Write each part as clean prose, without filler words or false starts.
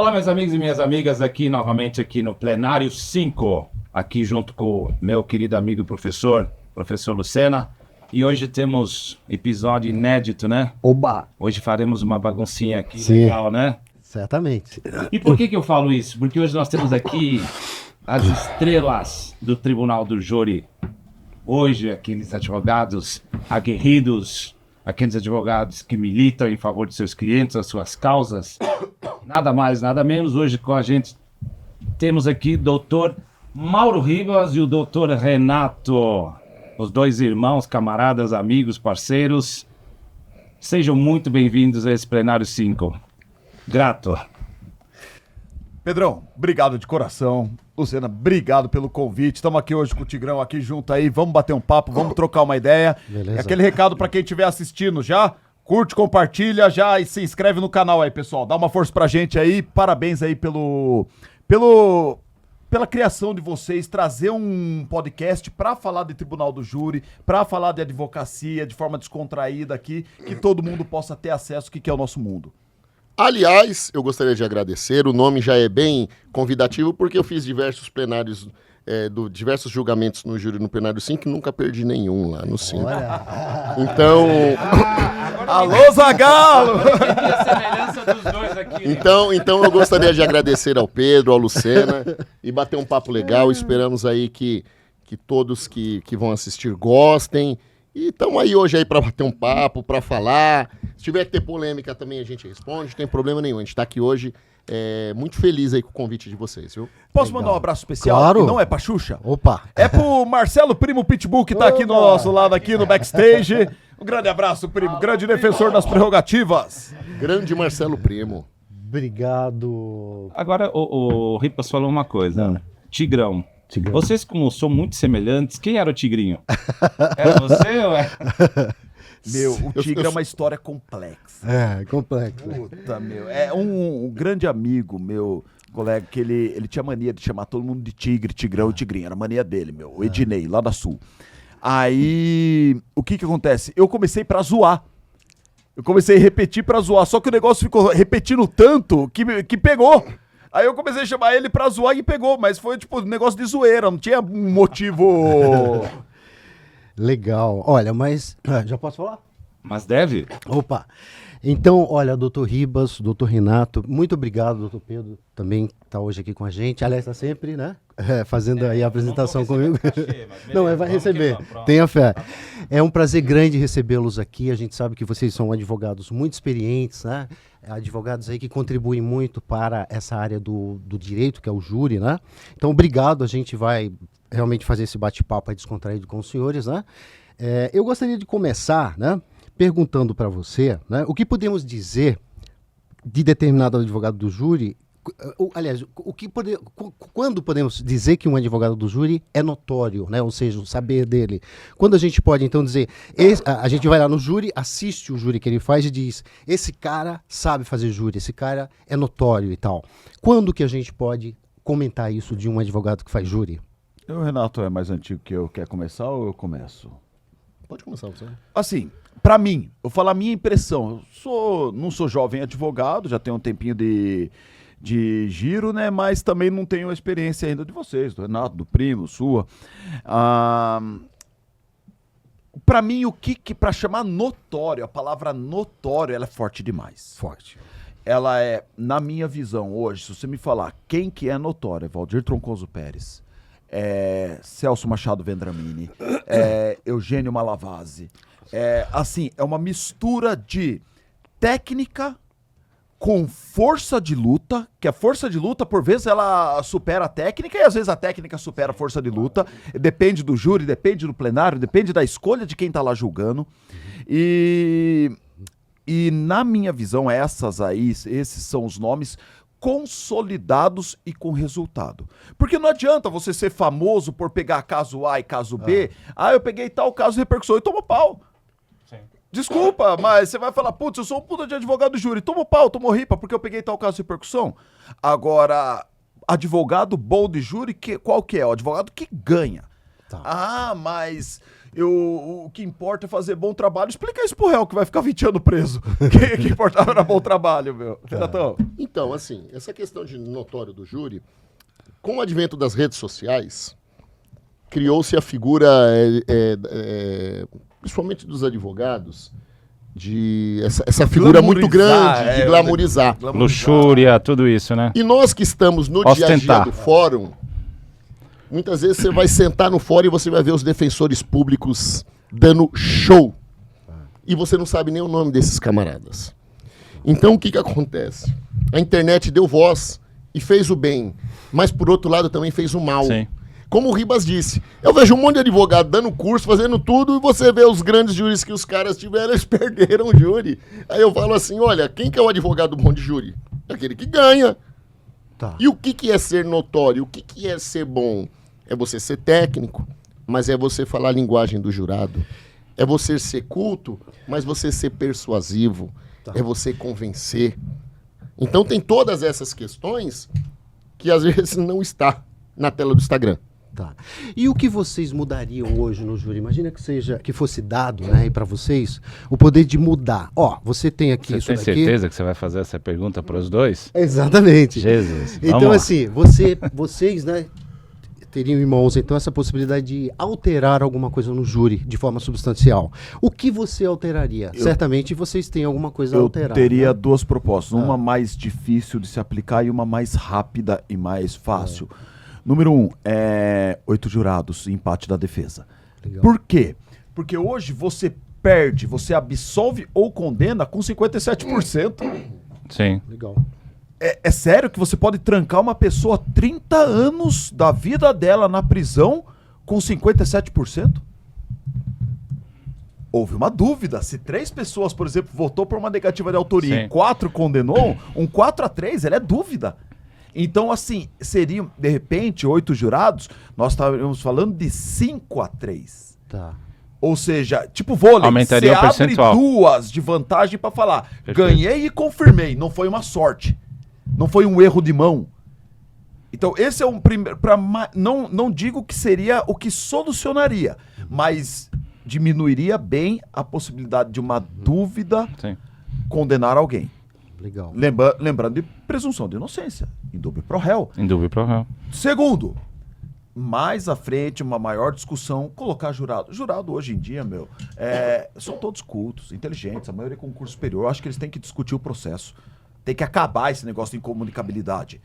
Olá, meus amigos e minhas amigas, aqui novamente aqui no Plenário 5, aqui junto com o meu querido amigo e professor Lucena. E hoje temos episódio inédito, né? Oba! Hoje faremos uma baguncinha aqui, Sim. legal, né? Certamente. E por que eu falo isso? Porque hoje nós temos aqui as estrelas do Tribunal do Júri. Hoje, aqueles advogados aguerridos, aqueles advogados que militam em favor de seus clientes, as suas causas. Nada mais, nada menos. Hoje com a gente temos aqui o doutor Mauro Ribas e o doutor Renato. Os dois irmãos, camaradas, amigos, parceiros. Sejam muito bem-vindos a esse Plenário 5. Grato. Pedrão, obrigado de coração. Lucena, obrigado pelo convite. Estamos aqui hoje com o Tigrão aqui junto aí. Vamos bater um papo, vamos trocar uma ideia. Beleza. E aquele recado para quem estiver assistindo já. Curte, compartilha já e se inscreve no canal aí, pessoal. Dá uma força pra gente aí. Parabéns aí pela criação de vocês, trazer um podcast para falar de Tribunal do Júri, para falar de advocacia de forma descontraída aqui, que todo mundo possa ter acesso ao que é o nosso mundo. Aliás, eu gostaria de agradecer, o nome já é bem convidativo, porque eu fiz diversos plenários, diversos julgamentos no júri no plenário 5 e nunca perdi nenhum lá no 5. Então... Alô, Zagalo! A semelhança dos dois aqui. Então eu gostaria de agradecer ao Pedro, ao Lucena e bater um papo legal. Esperamos aí que todos que vão assistir gostem. E estamos aí hoje aí para bater um papo, para falar. Se tiver que ter polêmica também a gente responde, não tem problema nenhum. A gente está aqui hoje muito feliz aí com o convite de vocês, viu? Posso mandar um abraço especial? Claro. Que não é pra Xuxa? Opa! É pro Marcelo Primo Pitbull, que tá aqui do nosso lado, aqui no backstage. Um grande abraço, primo. Grande defensor das prerrogativas. Grande Marcelo Primo. Obrigado. Agora, o Ripas falou uma coisa. Tigrão. Vocês, como são muito semelhantes, quem era o Tigrinho? Era você ou é? Meu, o Tigre é uma história complexa. É, complexo. Puta, meu. É um grande amigo, meu colega, que ele tinha mania de chamar todo mundo de Tigre, Tigrão e Tigrinho. Era a mania dele, meu. O Ednei, lá da Sul. Aí, o que acontece? Eu comecei pra zoar. Eu comecei a repetir pra zoar, só que o negócio ficou repetindo tanto que pegou. Aí eu comecei a chamar ele pra zoar e pegou, mas foi tipo um negócio de zoeira, não tinha um motivo... Legal. Olha, mas... Já posso falar? Mas deve? Opa! Então, olha, doutor Ribas, doutor Renato, muito obrigado, doutor Pedro, também está hoje aqui com a gente. Aliás, está sempre, né? Fazendo aí a apresentação comigo. Não, vai receber. Tenha fé. É um prazer grande recebê-los aqui. A gente sabe que vocês são advogados muito experientes, né? Advogados aí que contribuem muito para essa área do direito, que é o júri, né? Então, obrigado. A gente vai realmente fazer esse bate-papo aí descontraído com os senhores, né? Eu gostaria de começar, né? Perguntando para você, né, o que podemos dizer de determinado advogado do júri, aliás, quando podemos dizer que um advogado do júri é notório, né, ou seja, o saber dele. Quando a gente pode, então, dizer, a gente vai lá no júri, assiste o júri que ele faz e diz, esse cara sabe fazer júri, esse cara é notório e tal. Quando que a gente pode comentar isso de um advogado que faz júri? O Renato é mais antigo que eu. Quer começar ou eu começo? Pode começar você. Assim, pra mim, eu falo a minha impressão. Não sou jovem advogado, já tenho um tempinho de giro, né? Mas também não tenho a experiência ainda de vocês, do Renato, do primo, sua. Pra mim, o que pra chamar notório, a palavra notório, ela é forte demais. Forte. Ela é, na minha visão hoje, se você me falar quem que é notório, é Valdir Troncoso Pérez, Celso Machado Vendramini, Eugênio Malavasi. Assim, é uma mistura de técnica com força de luta, que a força de luta, por vezes, ela supera a técnica, e às vezes a técnica supera a força de luta. Depende do júri, depende do plenário, depende da escolha de quem tá lá julgando. E na minha visão, esses são os nomes consolidados e com resultado. Porque não adianta você ser famoso por pegar caso A e caso B. Eu peguei tal caso de repercussão e toma pau. Sim. Desculpa, mas você vai falar, putz, eu sou um puta de advogado do júri. Toma pau, tomou ripa porque eu peguei tal caso de repercussão. Agora, advogado bom de júri, qual que é? O advogado que ganha. Tá. Mas O que importa é fazer bom trabalho. Explica isso pro réu que vai ficar 20 anos preso. O que importava era bom trabalho, meu. Renatão. Então, assim, essa questão de notório do júri, com o advento das redes sociais, criou-se a figura, principalmente dos advogados, de essa figura muito grande de glamorizar. Luxúria, tudo isso, né? E nós que estamos no dia a dia do fórum, muitas vezes você vai sentar no fórum e você vai ver os defensores públicos dando show. E você não sabe nem o nome desses camaradas. Então o que acontece? A internet deu voz e fez o bem, mas por outro lado também fez o mal. Sim. Como o Ribas disse, eu vejo um monte de advogado dando curso, fazendo tudo, e você vê os grandes júris que os caras tiveram, eles perderam o júri. Aí eu falo assim, olha, quem que é o advogado bom de júri? Aquele que ganha. Tá. E o que é ser notório? O que é ser bom? É você ser técnico, mas é você falar a linguagem do jurado. É você ser culto, mas você ser persuasivo. É você convencer. Então tem todas essas questões que às vezes não está na tela do Instagram. Tá. E o que vocês mudariam hoje no júri? Imagina que fosse dado, né, para vocês o poder de mudar. Ó, você tem aqui Você isso tem daqui. certeza que você vai fazer essa pergunta para os dois? Exatamente. Jesus. Então, Vamos lá. assim, vocês, né, teriam em mãos, então, essa possibilidade de alterar alguma coisa no júri de forma substancial. O que você alteraria? Certamente vocês têm alguma coisa a Eu alterar. teria né? duas propostas. Uma mais difícil de se aplicar e uma mais rápida e mais fácil. Número 1, 8 jurados, empate da defesa. Legal. Por quê? Porque hoje você perde, você absolve ou condena com 57%. Sim. Legal. É sério que você pode trancar uma pessoa 30 anos da vida dela na prisão com 57%? Houve uma dúvida. Se 3 pessoas, por exemplo, votou por uma negativa de autoria Sim. e 4 condenou, um 4-3, ela é dúvida. Então, assim, seriam, de repente, 8 jurados, nós estaríamos falando de 5-3. Tá. Ou seja, tipo vôlei, Aumentaria o abre percentual. 2 de vantagem pra falar, Perfeito. ganhei e confirmei, não foi uma sorte, não foi um erro de mão. Então esse é um primeiro, não digo que seria o que solucionaria, mas diminuiria bem a possibilidade de uma dúvida Sim. condenar alguém. Legal. Lembrando de presunção de inocência, em dúvida pro réu. Em dúvida pro réu. Segundo, mais à frente, uma maior discussão, colocar jurado. Jurado hoje em dia, meu, são todos cultos, inteligentes, a maioria com curso superior. Eu acho que eles têm que discutir o processo. Tem que acabar esse negócio de incomunicabilidade.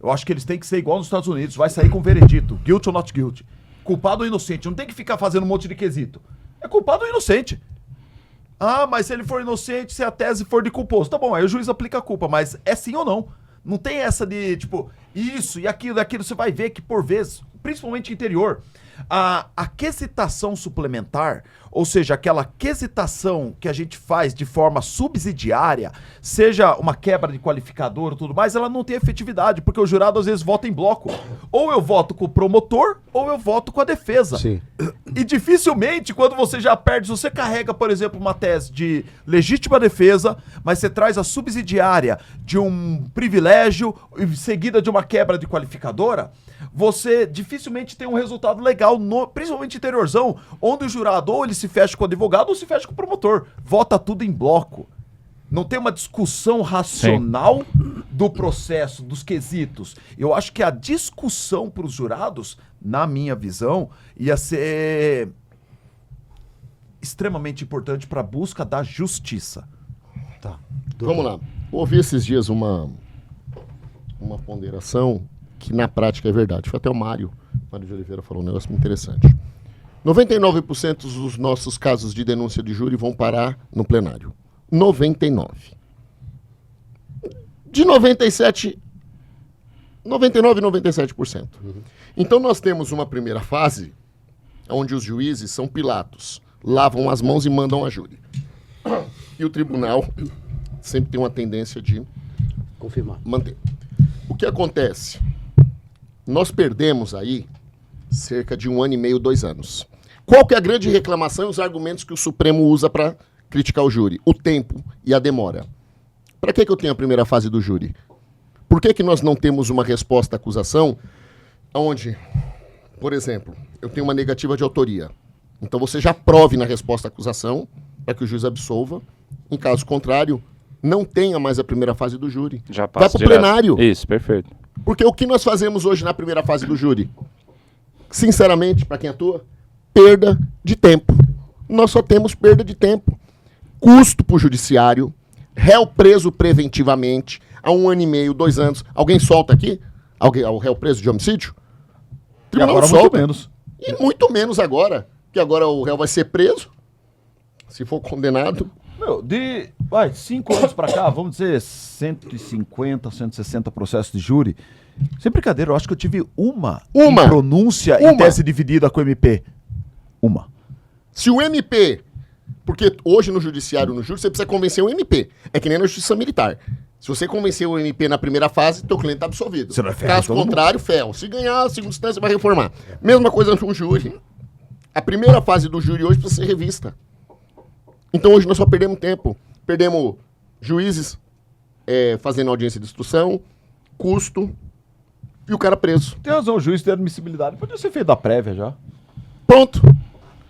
Eu acho que eles têm que ser igual nos Estados Unidos, vai sair com veredito, guilty ou not guilty. Culpado ou inocente, não tem que ficar fazendo um monte de quesito. É culpado ou inocente. Ah, mas se ele for inocente, se a tese for de culposo. Tá bom, aí o juiz aplica a culpa, mas é sim ou não. Não tem essa de, tipo, isso e aquilo, você vai ver que por vezes, principalmente interior, a quesitação suplementar, ou seja, aquela quesitação que a gente faz de forma subsidiária, seja uma quebra de qualificador ou tudo mais, ela não tem efetividade, porque o jurado às vezes vota em bloco. Ou eu voto com o promotor, ou eu voto com a defesa. Sim. E dificilmente, quando você já perde, se você carrega, por exemplo, uma tese de legítima defesa, mas você traz a subsidiária de um privilégio seguida de uma quebra de qualificadora, você dificilmente tem um resultado legal, principalmente interiorzão, onde o jurado ou ele se fecha com o advogado ou se fecha com o promotor. Vota tudo em bloco. Não tem uma discussão racional do processo, dos quesitos. Eu acho que a discussão para os jurados, na minha visão, ia ser extremamente importante para a busca da justiça. Tá. Vamos lá. Ouvi esses dias uma ponderação que na prática é verdade. Foi até o Mário de Oliveira falou um negócio muito interessante. 99% dos nossos casos de denúncia de júri vão parar no plenário. 99. De 97, 99 e 97%. Então nós temos uma primeira fase onde os juízes são Pilatos, lavam as mãos e mandam a júri. E o tribunal sempre tem uma tendência de Confirmar. manter. O que acontece? Nós perdemos aí cerca de 1 ano e meio, 2 anos. Qual que é a grande reclamação e os argumentos que o Supremo usa para criticar o júri? O tempo e a demora. Para que eu tenho a primeira fase do júri? Por que nós não temos uma resposta à acusação onde, por exemplo, eu tenho uma negativa de autoria. Então você já prove na resposta à acusação para que o juiz absolva. Em caso contrário, não tenha mais a primeira fase do júri. Já Vai passa para o direto. plenário. Isso, perfeito. Porque o que nós fazemos hoje na primeira fase do júri? Sinceramente, para quem atua, perda de tempo. Nós só temos perda de tempo. Custo para o judiciário, réu preso preventivamente, há 1 ano e meio, 2 anos. Alguém solta aqui? O réu preso de homicídio? O E tribunal agora solta. muito menos. E muito menos agora. Que agora o réu vai ser preso, se for condenado. Meu, de 5 anos pra cá, vamos dizer 150, 160 processos de júri. Sem brincadeira, eu acho que eu tive uma pronúncia em tese dividida com o MP. Uma. Se o MP... Porque hoje no judiciário, no júri, você precisa convencer o MP. É que nem na justiça militar. Se você convencer o MP na primeira fase, teu cliente está absolvido. Você não é ferro, Caso todo contrário, ferro. Se ganhar a segunda instância, vai reformar. Mesma coisa no júri. A primeira fase do júri hoje precisa ser revista. Então hoje nós só perdemos tempo. Perdemos juízes fazendo audiência de instrução, custo e o cara preso. Tem razão, o juiz de admissibilidade podia ser feito da prévia já. Pronto.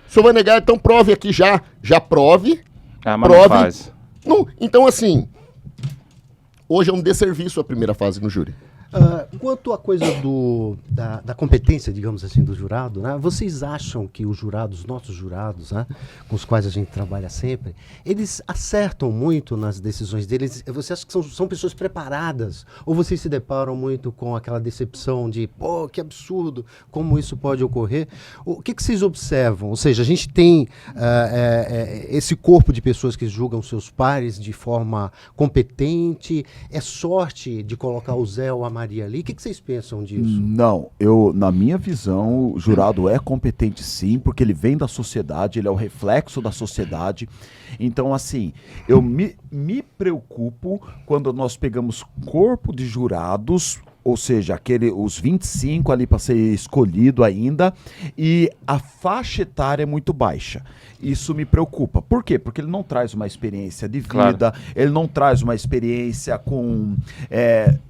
O senhor vai negar, então prove aqui já. Já prove. Ah, mas prove. não faz. Não, então, assim, hoje é um desserviço a primeira fase no júri. Quanto à coisa da competência, digamos assim, do jurado, né? Vocês acham que os jurados, nossos jurados, né, com os quais a gente trabalha sempre, eles acertam muito nas decisões deles? Você acha que são pessoas preparadas? Ou vocês se deparam muito com aquela decepção de, pô, que absurdo, como isso pode ocorrer? O que vocês observam? Ou seja, a gente tem esse corpo de pessoas que julgam seus pares de forma competente, é sorte de colocar o Zé ou a Maria ali? O que vocês pensam disso? Não, na minha visão, o jurado é competente sim, porque ele vem da sociedade, ele é o reflexo da sociedade. Então, assim, eu me preocupo quando nós pegamos corpo de jurados, ou seja, os 25 ali para ser escolhido ainda, e a faixa etária é muito baixa. Isso me preocupa. Por quê? Porque ele não traz uma experiência de vida, ele não traz uma experiência com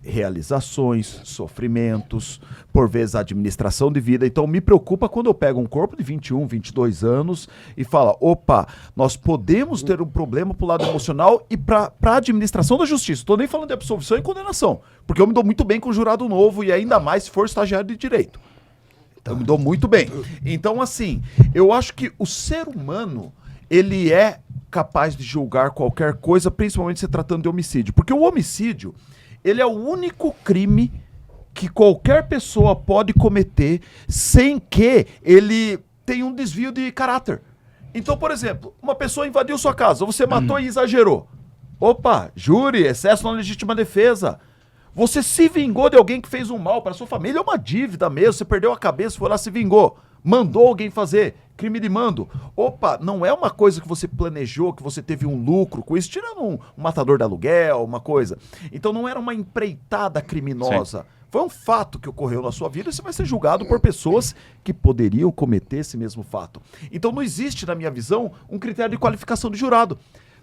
realizações, sofrimentos, por vezes a administração de vida. Então me preocupa quando eu pego um corpo de 21, 22 anos e fala, opa, nós podemos ter um problema pro lado emocional e para a administração da justiça. Estou nem falando de absolvição e condenação, porque eu me dou muito bem com o jurado novo e ainda mais se for estagiário de direito. Eu me dou muito bem. Então, assim, eu acho que o ser humano, ele é capaz de julgar qualquer coisa, principalmente se tratando de homicídio. Porque o homicídio, ele é o único crime que qualquer pessoa pode cometer sem que ele tenha um desvio de caráter. Então, por exemplo, uma pessoa invadiu sua casa, você matou e exagerou. Opa, júri, excesso na legítima defesa. Você se vingou de alguém que fez um mal para sua família, é uma dívida mesmo, você perdeu a cabeça, foi lá, se vingou. Mandou alguém fazer, crime de mando. Opa, não é uma coisa que você planejou, que você teve um lucro com isso, tirando um matador de aluguel, uma coisa. Então não era uma empreitada criminosa. Sim. Foi um fato que ocorreu na sua vida e você vai ser julgado por pessoas que poderiam cometer esse mesmo fato. Então não existe, na minha visão, um critério de qualificação de jurado.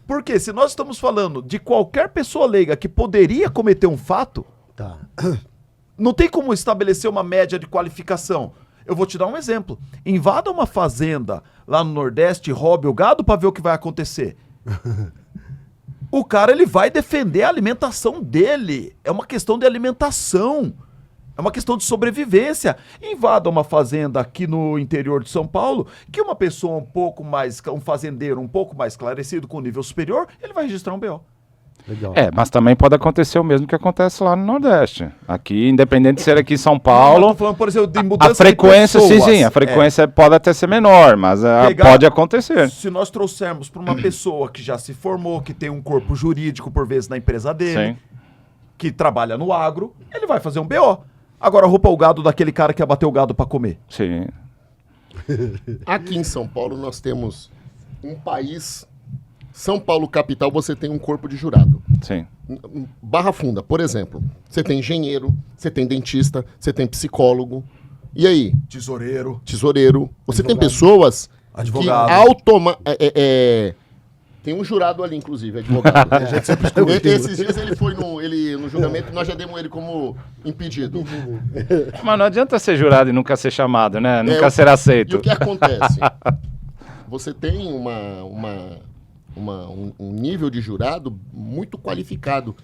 Porque se nós estamos falando de qualquer pessoa leiga que poderia cometer um fato, não tem como estabelecer uma média de qualificação. Eu vou te dar um exemplo. Invada uma fazenda lá no Nordeste, roube o gado para ver o que vai acontecer. O cara, ele vai defender a alimentação dele. É uma questão de alimentação. É uma questão de sobrevivência. Invada uma fazenda aqui no interior de São Paulo, que uma pessoa um fazendeiro um pouco mais esclarecido, com nível superior, ele vai registrar um BO. Legal. Mas também pode acontecer o mesmo que acontece lá no Nordeste. Aqui, independente de ser aqui em São Paulo, eu tô falando, por exemplo, de mudança a frequência, de pessoas. sim, a frequência pode até ser menor, mas pode acontecer. Se nós trouxermos para uma pessoa que já se formou, que tem um corpo jurídico, por vezes, na empresa dele, Sim. que trabalha no agro, ele vai fazer um BO. Agora roupa o gado daquele cara que ia bater o gado para comer. Sim. Aqui em São Paulo nós temos um país... São Paulo capital, você tem um corpo de jurado. Sim. Barra Funda, por exemplo. Você tem engenheiro, você tem dentista, você tem psicólogo. E aí? Tesoureiro. Você tem pessoas Advogado. que tem um jurado ali, inclusive, advogado. Esses dias ele foi no julgamento e nós já demos ele como impedido. Mas não adianta ser jurado e nunca ser chamado, né? Nunca ser E aceito. o que acontece? você tem um nível de jurado muito qualificado.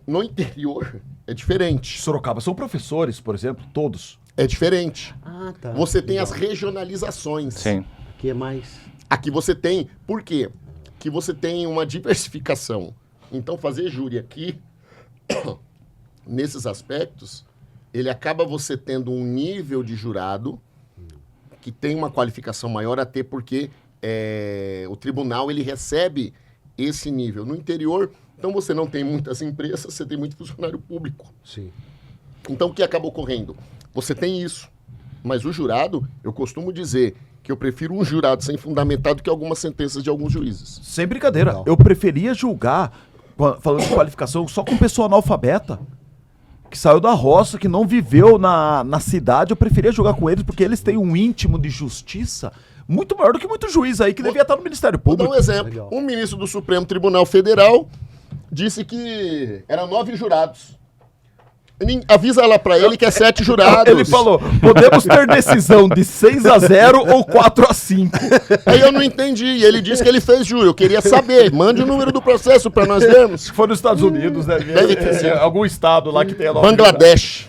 No interior é diferente. Sorocaba são professores, por exemplo, todos. É diferente. Ah, tá. Você tem Legal. as regionalizações. Sim. Aqui é mais... Aqui você tem... Por quê? Que você tem uma diversificação. Então, fazer júri aqui, nesses aspectos, ele acaba você tendo um nível de jurado que tem uma qualificação maior, até porque o tribunal ele recebe esse nível. No interior, então você não tem muitas empresas, você tem muito funcionário público. Sim. Então, o que acaba ocorrendo? Você tem isso, mas o jurado, eu costumo dizer que eu prefiro um jurado sem fundamentado que algumas sentenças de alguns juízes. Sem brincadeira. Legal. Eu preferia julgar, falando de qualificação, só com pessoa analfabeta. Que saiu da roça, que não viveu na cidade. Eu preferia jogar com eles porque eles têm um íntimo de justiça muito maior do que muito juiz aí que devia estar no Ministério Vou dar Público. um exemplo. Legal. Um ministro do Supremo Tribunal Federal disse que eram 9 jurados. Avisa lá pra ele que é 7 jurados. Ele falou, podemos ter decisão de 6-0 ou 4-5. Aí eu não entendi. E ele disse que ele fez júri. Eu queria saber. Mande o número do processo pra nós vermos. Se for nos Estados Unidos, né? Deve ter sido. Algum estado lá que tenha... Bangladesh.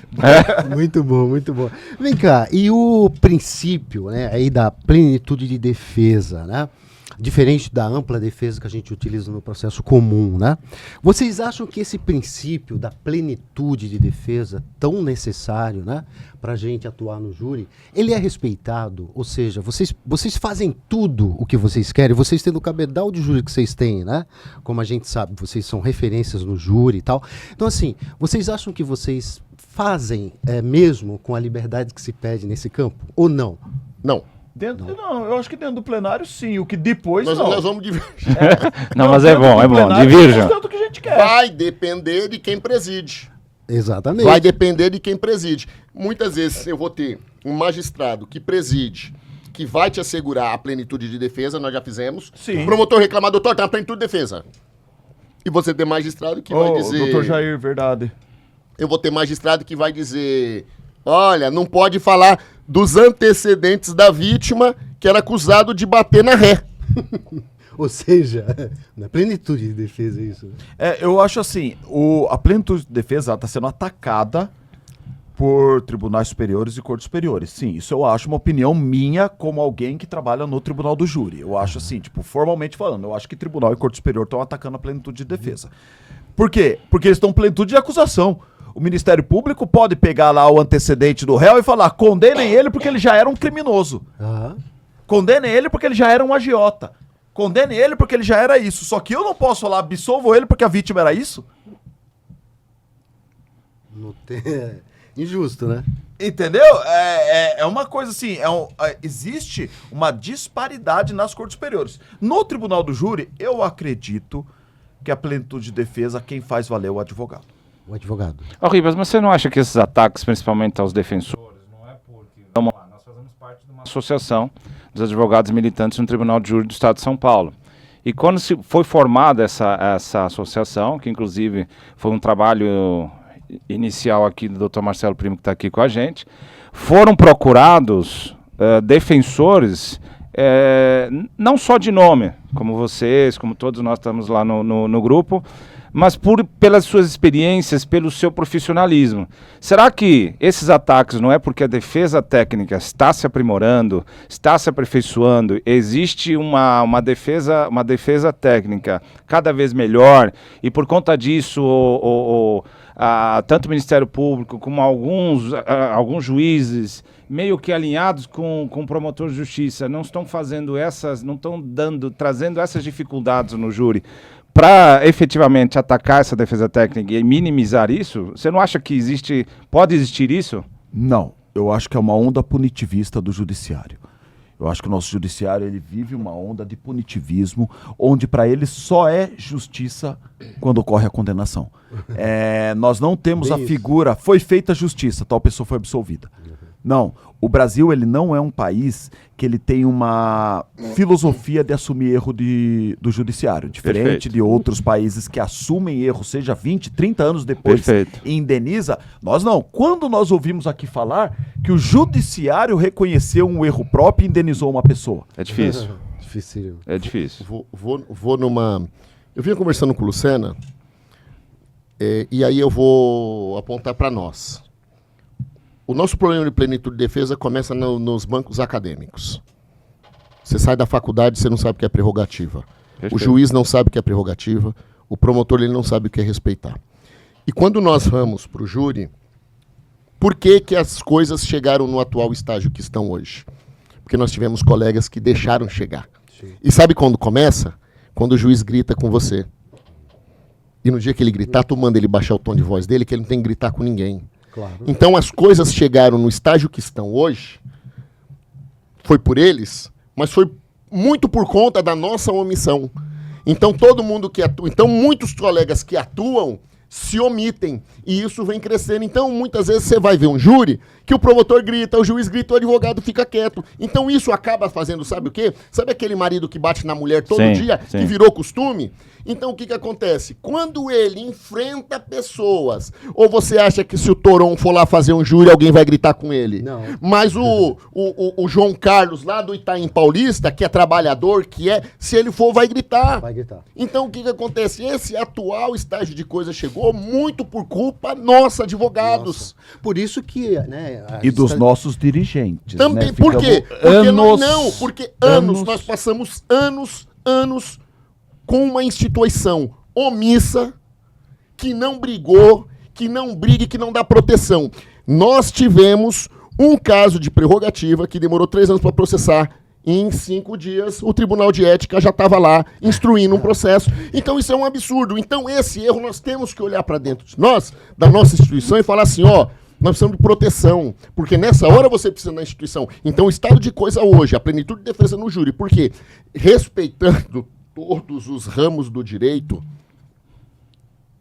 Muito bom, muito bom. Vem cá, e o princípio, né, aí da plenitude de defesa, né? Diferente da ampla defesa que a gente utiliza no processo comum, né? Vocês acham que esse princípio da plenitude de defesa, tão necessário, né, para a gente atuar no júri, ele é respeitado? Ou seja, vocês fazem tudo o que vocês querem, vocês tendo o cabedal de júri que vocês têm, né? Como a gente sabe, vocês são referências no júri e tal. Então, assim, vocês acham que vocês fazem mesmo com a liberdade que se pede nesse campo? Ou não? Não. Não, eu acho que dentro do plenário sim, o que depois Nós não. vamos divergir. Não, mas é bom, divirjam. Tanto que a gente quer. Vai depender de quem preside. Exatamente. Vai depender de quem preside. Muitas vezes eu vou ter um magistrado que preside, que vai te assegurar a plenitude de defesa, nós já fizemos. Sim. O promotor reclamar, doutor, tem a plenitude de defesa. E você tem magistrado que vai dizer... Doutor Jair, verdade. Eu vou ter magistrado que vai dizer... Olha, não pode falar dos antecedentes da vítima que era acusado de bater na ré. Ou seja, na plenitude de defesa é isso. Eu acho assim, a plenitude de defesa está sendo atacada por tribunais superiores e cortes superiores. Sim, isso eu acho uma opinião minha como alguém que trabalha no tribunal do júri. Eu acho assim, tipo, formalmente falando, eu acho que tribunal e corte superior estão atacando a plenitude de defesa. Por quê? Porque eles estão plenitude de acusação. O Ministério Público pode pegar lá o antecedente do réu e falar, condenem ele porque ele já era um criminoso. Aham. Condenem ele porque ele já era um agiota. Condenem ele porque ele já era isso. Só que eu não posso falar, absolvo ele porque a vítima era isso. Não tem... Injusto, né? Entendeu? É uma coisa assim, existe uma disparidade nas cortes superiores. No tribunal do júri, eu acredito que a plenitude de defesa, quem faz valer é o advogado. O advogado. Ô, Ribas, mas você não acha que esses ataques, principalmente aos defensores, não é porque... Vamos lá, nós fazemos parte de uma associação dos advogados militantes no Tribunal de Júri do Estado de São Paulo. E quando foi formada essa associação, que inclusive foi um trabalho inicial aqui do Dr. Marcelo Primo, que está aqui com a gente, foram procurados defensores, não só de nome, como vocês, como todos nós estamos lá no grupo, mas pelas suas experiências, pelo seu profissionalismo. Será que esses ataques não é porque a defesa técnica está se aprimorando, está se aperfeiçoando, existe uma defesa técnica cada vez melhor, e por conta disso tanto o Ministério Público como alguns juízes, meio que alinhados com o promotor de justiça, não estão fazendo trazendo essas dificuldades no júri para efetivamente atacar essa defesa técnica e minimizar isso? Você não acha que pode existir isso? Não, eu acho que é uma onda punitivista do judiciário. Eu acho que o nosso judiciário ele vive uma onda de punitivismo, onde para ele só é justiça quando ocorre a condenação. Nós não temos a figura, foi feita a justiça, tal pessoa foi absolvida. Não, o Brasil ele não é um país que ele tem uma filosofia de assumir erro do judiciário, diferente Perfeito. de outros países que assumem erro, seja 20, 30 anos depois Perfeito. e indeniza. Nós não. Quando nós ouvimos aqui falar que o judiciário reconheceu um erro próprio e indenizou uma pessoa? É difícil. Difícil. É difícil. Vou numa... Eu vinha conversando com o Lucena, e aí eu vou apontar para nós. O nosso problema de plenitude de defesa começa nos bancos acadêmicos. Você sai da faculdade, você não sabe o que é prerrogativa. Perfeito. O juiz não sabe o que é prerrogativa. O promotor ele não sabe o que é respeitar. E quando nós vamos para o júri, por que as coisas chegaram no atual estágio que estão hoje? Porque nós tivemos colegas que deixaram chegar. Sim. E sabe quando começa? Quando o juiz grita com você. E no dia que ele gritar, tu manda ele baixar o tom de voz dele, que ele não tem que gritar com ninguém. Claro. Então as coisas chegaram no estágio que estão hoje, foi por eles, mas foi muito por conta da nossa omissão. Então todo mundo que atua, então muitos colegas que atuam se omitem e isso vem crescendo. Então muitas vezes você vai ver um júri que o promotor grita, o juiz grita, o advogado fica quieto. Então isso acaba fazendo, sabe o quê? Sabe aquele marido que bate na mulher todo Sim, dia, sim. que virou costume? Então o que acontece? Quando ele enfrenta pessoas, ou você acha que se o Toron for lá fazer um júri, alguém vai gritar com ele? Não. Mas o João Carlos lá do Itaim Paulista, que é trabalhador, se ele for, vai gritar. Vai gritar. Então o que acontece? Esse atual estágio de coisa chegou muito por culpa nossa, advogados. Nossa. Por isso que, né... E dos nossos dirigentes. Também, né? por quê? Ficamos Porque anos, porque anos. nós passamos anos com uma instituição omissa, que não brigou, que não briga e que não dá proteção. Nós tivemos um caso de prerrogativa que demorou 3 anos para processar. Em 5 dias, o Tribunal de Ética já estava lá instruindo um processo. Então isso é um absurdo. Então esse erro nós temos que olhar para dentro de nós, da nossa instituição, e falar assim, ó, nós precisamos de proteção, porque nessa hora você precisa da instituição. Então o estado de coisa hoje, a plenitude de defesa no júri, porque respeitando todos os ramos do direito,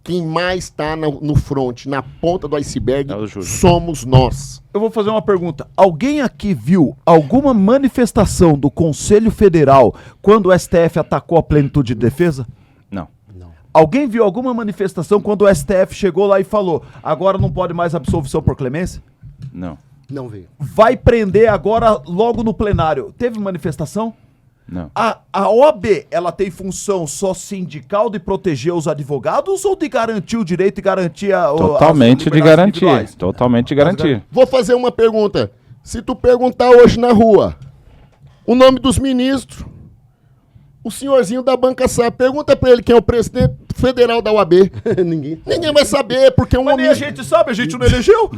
quem mais está no front, na ponta do iceberg, É o júri. somos nós. Eu vou fazer uma pergunta. Alguém aqui viu alguma manifestação do Conselho Federal quando o STF atacou a plenitude de defesa? Não. Não. Alguém viu alguma manifestação quando o STF chegou lá e falou, agora não pode mais absolvição por clemência? Não. Não veio. Vai prender agora logo no plenário. Teve manifestação? Não. A OAB, ela tem função só sindical de proteger os advogados ou de garantir o direito e garantir Totalmente as de liberdades garantir. individuais? Totalmente de garantir. Vou fazer uma pergunta. Se tu perguntar hoje na rua o nome dos ministros, o senhorzinho da banca sabe. Pergunta pra ele quem é o presidente federal da OAB. Ninguém. Ninguém vai saber, porque é um Mas nem a homem... gente sabe, a gente não elegeu.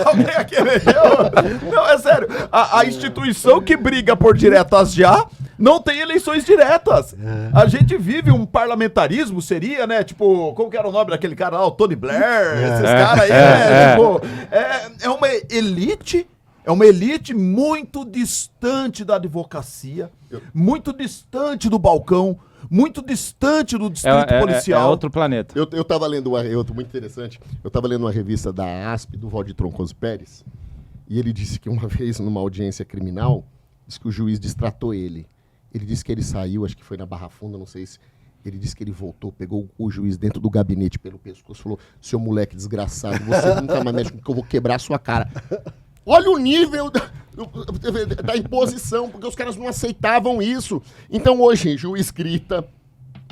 Alguém aqui elegeu? Não, é sério. A instituição que briga por diretas já não tem eleições diretas. A gente vive um parlamentarismo, seria, né? Tipo, como que era o nome daquele cara lá? O Tony Blair, esses caras aí, né? Tipo, é uma elite. É uma elite muito distante da advocacia, muito distante do balcão, muito distante do distrito policial. É outro planeta. Eu tava lendo muito interessante, eu tava lendo uma revista da ASP, do Valdir Troncoso Pérez, e ele disse que uma vez, numa audiência criminal, disse que o juiz distratou ele. Ele disse que ele saiu, acho que foi na Barra Funda, não sei se... Ele disse que ele voltou, pegou o juiz dentro do gabinete pelo pescoço e falou, seu moleque desgraçado, você nunca mais mexe com que eu vou quebrar a sua cara. Olha o nível da imposição, porque os caras não aceitavam isso. Então hoje, juiz grita,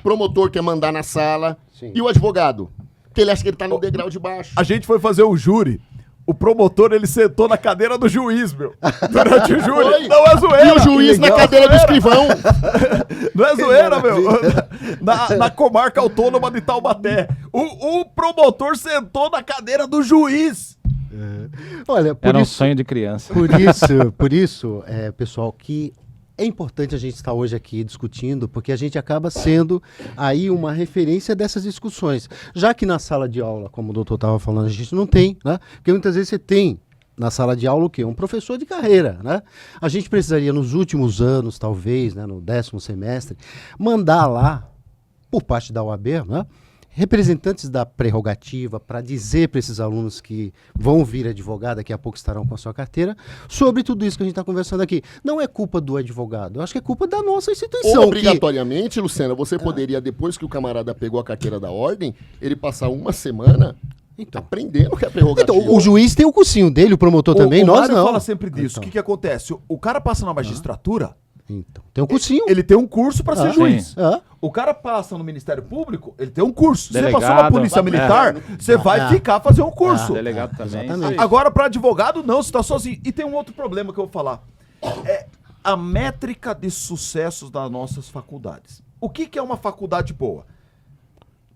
promotor quer mandar na sala, Sim. e o advogado? Porque ele acha que ele tá no degrau de baixo. A gente foi fazer o júri. O promotor, ele sentou na cadeira do juiz, meu. Durante o júri. Foi. Não é zoeira. E o juiz na Não é cadeira do zoeira. escrivão. Não é zoeira, meu. Na comarca autônoma de Taubaté. O promotor sentou na cadeira do juiz. Olha, por Era um isso, sonho de criança. por isso, pessoal, que é importante a gente estar hoje aqui discutindo, porque a gente acaba sendo aí uma referência dessas discussões. Já que na sala de aula, como o doutor estava falando, a gente não tem, né? Porque muitas vezes você tem na sala de aula o quê? Um professor de carreira, né? A gente precisaria nos últimos anos, talvez, né, no 10º semestre, mandar lá, por parte da UAB, né? representantes da prerrogativa para dizer para esses alunos que vão vir advogado, daqui a pouco estarão com a sua carteira, sobre tudo isso que a gente está conversando aqui. Não é culpa do advogado, eu acho que é culpa da nossa instituição. Obrigatoriamente, Lucena, você poderia, depois que o camarada pegou a carteira da ordem, ele passar uma semana aprendendo que é prerrogativa. Então, o juiz tem o cursinho dele, o promotor também, nós Mário não. fala sempre disso. O que acontece? O cara passa na magistratura, Então, tem um cursinho. ele tem um curso para ser juiz. Ah. O cara passa no Ministério Público, ele tem um curso. Delegado, Você passou na Polícia Militar, você vai ficar fazer um curso. Delegado também. exatamente. Agora, para advogado, não, você está sozinho. E tem um outro problema que eu vou falar. É a métrica de sucessos das nossas faculdades. O que é uma faculdade boa?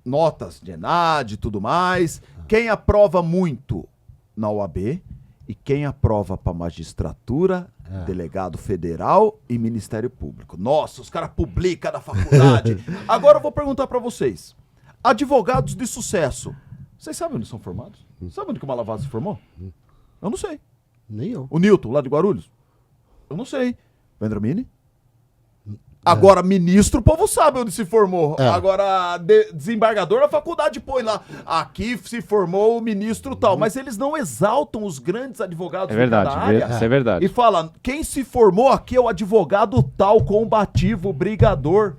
Notas de ENAD e tudo mais. Quem aprova muito na OAB e quem aprova para magistratura, delegado federal e Ministério Público. Nossa, os caras publicam na faculdade. Agora eu vou perguntar para vocês. Advogados de sucesso, vocês sabem onde são formados? Sabe onde que o Malavaz se formou? Eu não sei. Nem eu. O Newton, lá de Guarulhos? Eu não sei. Vendramini? Agora, ministro, o povo sabe onde se formou. Agora, desembargador, a faculdade põe lá. Aqui se formou o ministro tal. Mas eles não exaltam os grandes advogados É verdade, de cada área. isso é verdade. E fala, quem se formou aqui é o advogado tal, combativo, brigador.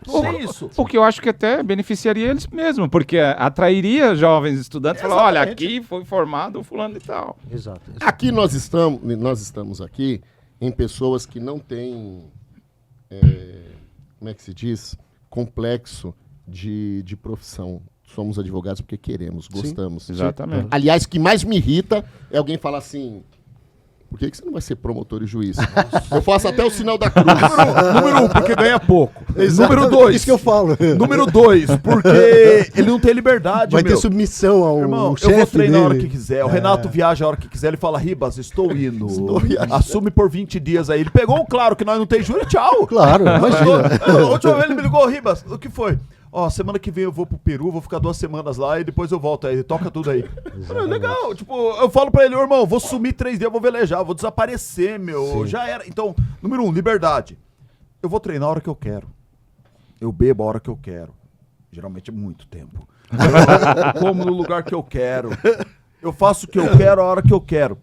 Não é isso. O que eu acho que até beneficiaria eles mesmo, porque atrairia jovens estudantes e falar, olha, aqui foi formado o fulano e tal. Exato. Aqui nós estamos aqui em pessoas que não têm, como é que se diz, complexo de profissão. Somos advogados porque queremos, gostamos. Exatamente. Aliás, o que mais me irrita é alguém falar assim, por que você não vai ser promotor e juiz? Eu faço até o sinal da cruz. Número 1, porque ganha pouco. Número 2. Isso que eu falo. Número 2, porque ele não tem liberdade, Vai meu. ter submissão ao Irmão, chefe eu vou treinar a hora dele. que quiser. O Renato viaja a hora que quiser. Ele fala, Ribas, estou indo. Assume por 20 dias aí. Ele pegou o claro que nós não tem júri, tchau. Claro, imagina. A última vez ele me ligou, Ribas, o que foi? Ó, semana que vem eu vou pro Peru, vou ficar 2 semanas lá e depois eu volto aí. Toca tudo aí. Falei, legal. Tipo, eu falo pra ele, irmão, vou sumir 3 dias, vou velejar, vou desaparecer, meu. Já era. Então, número 1, liberdade. Eu vou treinar a hora que eu quero. Eu bebo a hora que eu quero. Geralmente é muito tempo. Eu como no lugar que eu quero. Eu faço o que eu quero a hora que eu quero.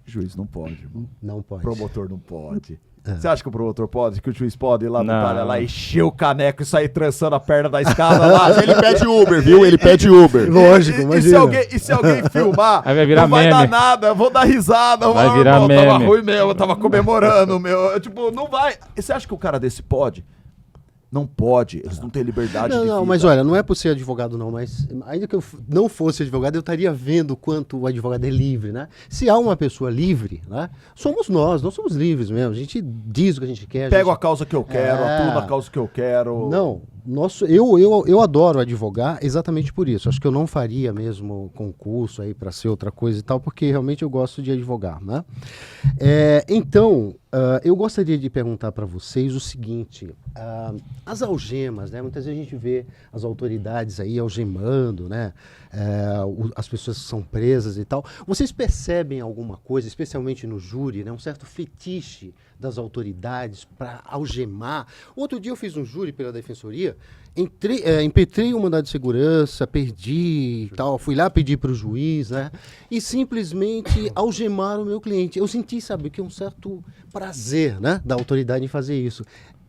Juiz não pode, irmão. Não pode. Promotor não pode. Você acha que o promotor pode? Que o juiz pode ir lá no Não. Itália lá, encher o caneco e sair trançando a perna da escada lá? Mas ele pede Uber, viu? Ele pede Uber. Lógico, E imagina. se alguém filmar, Aí vai virar não vai meme. dar nada, eu vou dar risada. Eu Vai falo, virar irmão, tava meme. ruim mesmo, eu tava comemorando, meu. Eu, tipo, não vai. E você acha que o cara desse pode? Não pode, eles não têm liberdade de Não, vida. mas olha, não é por ser advogado não, mas ainda que eu não fosse advogado, eu estaria vendo o quanto o advogado é livre, né? Se há uma pessoa livre, né? Somos nós somos livres mesmo, a gente diz o que a gente quer. Pego a a causa que eu quero, atuo na causa que eu quero. Não, eu adoro advogar exatamente por isso. Acho que eu não faria mesmo concurso aí para ser outra coisa e tal, porque realmente eu gosto de advogar, né? Então, eu gostaria de perguntar para vocês o seguinte: as algemas, né? Muitas vezes a gente vê as autoridades aí algemando, né? As pessoas que são presas e tal. Vocês percebem alguma coisa, especialmente no júri, né? Um certo fetiche das autoridades para algemar? Outro dia eu fiz um júri pela defensoria, impetrei um mandado de segurança, perdi e tal, fui lá pedir para o juiz, né? E simplesmente algemaram o meu cliente. Eu senti, sabe, que um certo prazer, né, da autoridade em fazer isso.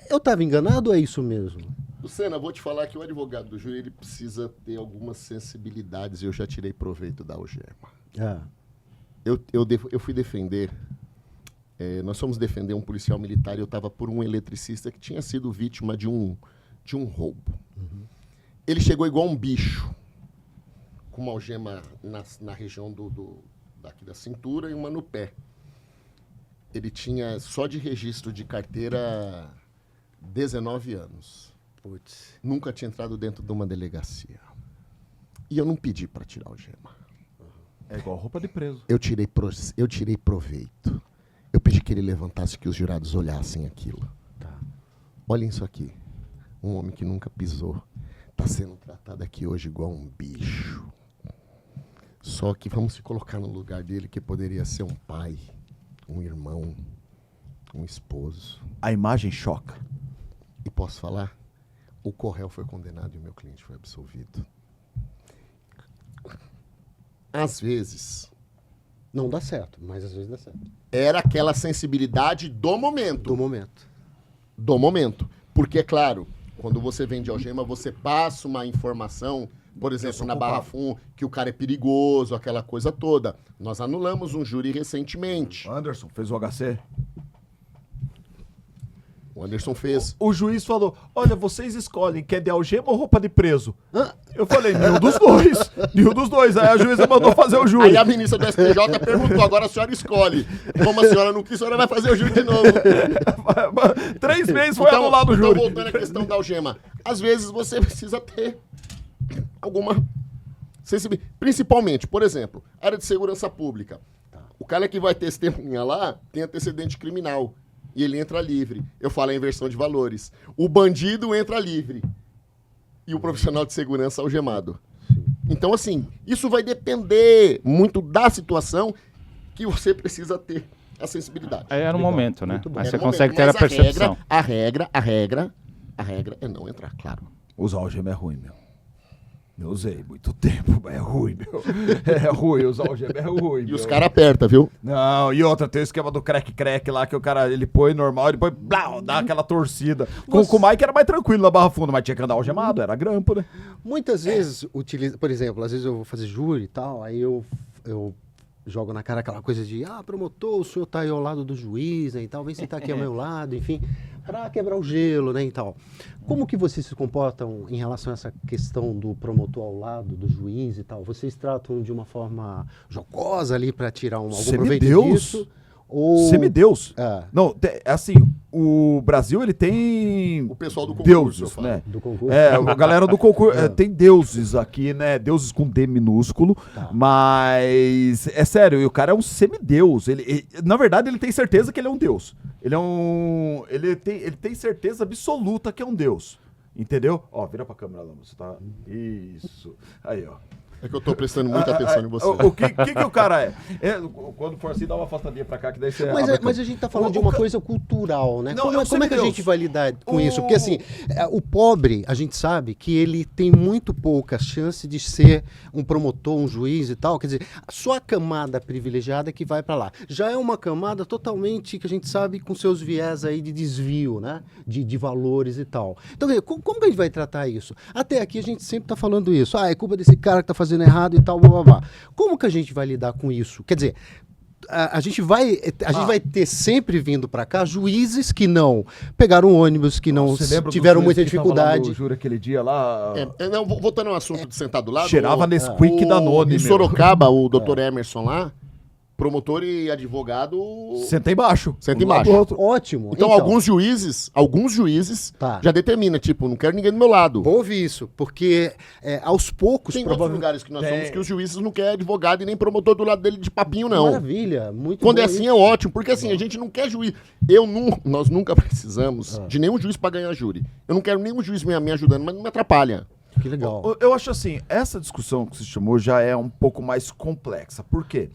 Eu estava enganado ou é isso mesmo? Lucena, vou te falar que o advogado do júri ele precisa ter algumas sensibilidades e eu já tirei proveito da algema. Eu fui defender, nós fomos defender um policial militar e eu estava por um eletricista que tinha sido vítima de um roubo. Ele chegou igual um bicho, com uma algema na região daqui da cintura e uma no pé. Ele tinha, só de registro de carteira, 19 anos. Putz. Nunca tinha entrado dentro de uma delegacia. E eu não pedi para tirar a algema. É igual roupa de preso. Eu tirei proveito. Eu pedi que ele levantasse, que os jurados olhassem aquilo. Olhem isso aqui. Um homem que nunca pisou está sendo tratado aqui hoje igual um bicho. Só que vamos se colocar no lugar dele, que poderia ser um pai, um irmão, um esposo. A imagem choca. E posso falar? O Correio foi condenado e o meu cliente foi absolvido. Às vezes. Não dá certo, mas às vezes dá certo. Era aquela sensibilidade do momento. Do momento. Do momento. Porque, é claro, quando você vende algema, você passa uma informação, por exemplo, na Barra Funda, que o cara é perigoso, aquela coisa toda. Nós anulamos um júri recentemente. Anderson fez o HC. O Anderson fez. O juiz falou, olha, vocês escolhem, quer de algema ou roupa de preso? Ah. Eu falei, nenhum dos dois. Nenhum dos dois. Aí a juíza mandou fazer o júri. Aí a ministra do STJ perguntou, agora a senhora escolhe. Como a senhora não quis, a senhora vai fazer o júri de novo. 3 meses foi anulado o então, júri. voltando à questão da algema. Às vezes você precisa ter alguma sensibilidade. Principalmente, por exemplo, área de segurança pública. O cara que vai testemunhar lá tem antecedente criminal. E ele entra livre. Eu falo a inversão de valores. O bandido entra livre. E o profissional de segurança algemado. Então, assim, isso vai depender muito da situação que você precisa ter a sensibilidade. Aí era um momento, né? Mas É você no consegue momento, ter a mas percepção. A regra é não entrar, claro. Usar algema é ruim, meu. Eu usei muito tempo, mas é ruim, meu. É ruim, usar algema é ruim, E os caras apertam, viu? Não, e outra, tem o esquema do crack lá, que o cara, ele põe normal, ele põe, blá, dá aquela torcida. Com o Mike era mais tranquilo na Barra Funda, mas tinha que andar algemado, era grampo, né? Muitas vezes utiliza, por exemplo, às vezes eu vou fazer júri e tal, aí eu jogo na cara aquela coisa de, promotor, o senhor tá aí ao lado do juiz, né, e tal, vem sentar aqui ao meu lado, enfim, para quebrar o gelo, né, e tal. Como que vocês se comportam em relação a essa questão do promotor ao lado do juiz e tal? Vocês tratam de uma forma jocosa ali para tirar algum proveito disso? Ou... Semideus. É. Não, assim, o Brasil, ele tem O pessoal do concurso, eu deuses, falo. né? Do concurso? A galera do concurso tem deuses aqui, né? Deuses com D minúsculo, mas é sério, e o cara é um semideus. Ele, na verdade, ele tem certeza que ele é um deus. Ele tem certeza absoluta que é um deus. Entendeu? Ó, vira pra câmera lá, você tá. Isso. Aí, ó. É que eu tô prestando muita atenção em você. O que o cara é? Quando for assim, dá uma afastadinha pra cá, que daí você. Mas a gente tá falando de uma coisa cultural, né? Não, Como é que a semideus. gente vai lidar com isso? Porque assim, o pobre, a gente sabe que ele tem muito pouca chance de ser um promotor, um juiz e tal. Quer dizer, só a camada privilegiada que vai para lá. Já é uma camada totalmente, que a gente sabe, com seus viés aí de desvio, né? De valores e tal. Então, como que a gente vai tratar isso? Até aqui a gente sempre tá falando isso. É culpa desse cara que tá fazendo errado e tal, blá, blá, blá. Como que a gente vai lidar com isso? Quer dizer, a gente vai ter sempre vindo para cá juízes que não pegaram ônibus, que não tiveram muita dificuldade. Eu juro aquele dia lá. Não, voltando ao assunto de sentar do lado. Cheirava Nesquik Danone, Em meu. Sorocaba, o doutor Emerson lá, promotor e advogado. Senta embaixo. Senta Um lado embaixo. do outro. Ótimo. Então, alguns juízes Tá. já determinam, tipo, não quero ninguém do meu lado. Bom ouvir isso, porque aos poucos... Tem outros lugares que nós somos que os juízes não querem advogado e nem promotor do lado dele de papinho, não. Maravilha, muito Quando bom é assim isso. é ótimo, porque assim, a gente não quer juiz. Nós nunca precisamos de nenhum juiz para ganhar júri. Eu não quero nenhum juiz me ajudando, mas não me atrapalha. Que legal. Eu acho assim, essa discussão que você chamou já é um pouco mais complexa. Por quê?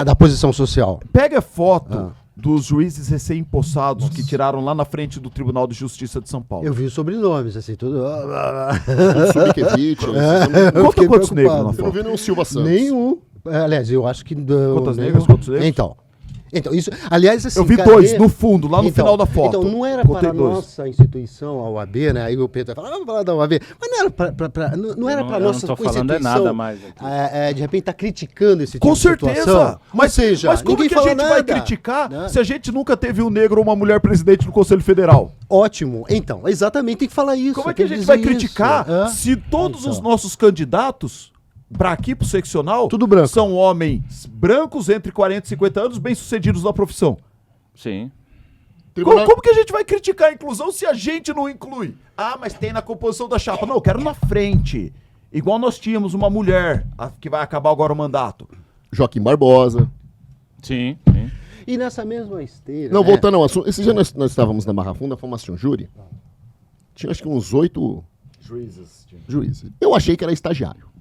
Da posição social. Pega foto dos juízes recém-impossados que tiraram lá na frente do Tribunal de Justiça de São Paulo. Eu vi os sobrenomes, assim, tudo... O Subkevich, Conta quantos negros na você não foto? viu nenhum Silva Santos. Nenhum. Aliás, eu acho que... Quantas negras, quantos negros? Então, isso... Aliás, assim... Eu vi dois no fundo, lá no final da foto. Então, não era Contei para a dois. nossa instituição, a OAB, né? Aí o Pedro vai falar, vamos falar da OAB. Mas não era para não era para a nossa Eu não tô falando nada mais aqui. de repente tá criticando esse tipo Com de certeza. situação. Mas, Ou seja, mas como ninguém que a fala gente vai nada, criticar né? se a gente nunca teve um negro ou uma mulher presidente do Conselho Federal? Ótimo. Então, exatamente tem que falar isso. Como é que a tem gente vai dizer criticar isso. se todos Então. os nossos candidatos para aqui, pro seccional, Tudo branco. são homens brancos entre 40 e 50 anos, bem-sucedidos na profissão? Sim. Como que a gente vai criticar a inclusão se a gente não inclui? Mas tem na composição da chapa. Não, eu quero na frente. Igual nós tínhamos uma mulher que vai acabar agora o mandato. Joaquim Barbosa. Sim. E nessa mesma esteira... Não, né? voltando ao assunto. Esse dia nós estávamos na Barra Funda, fomos assistir um júri. Tinha acho que uns 8 juízes. Eu achei que era estagiário.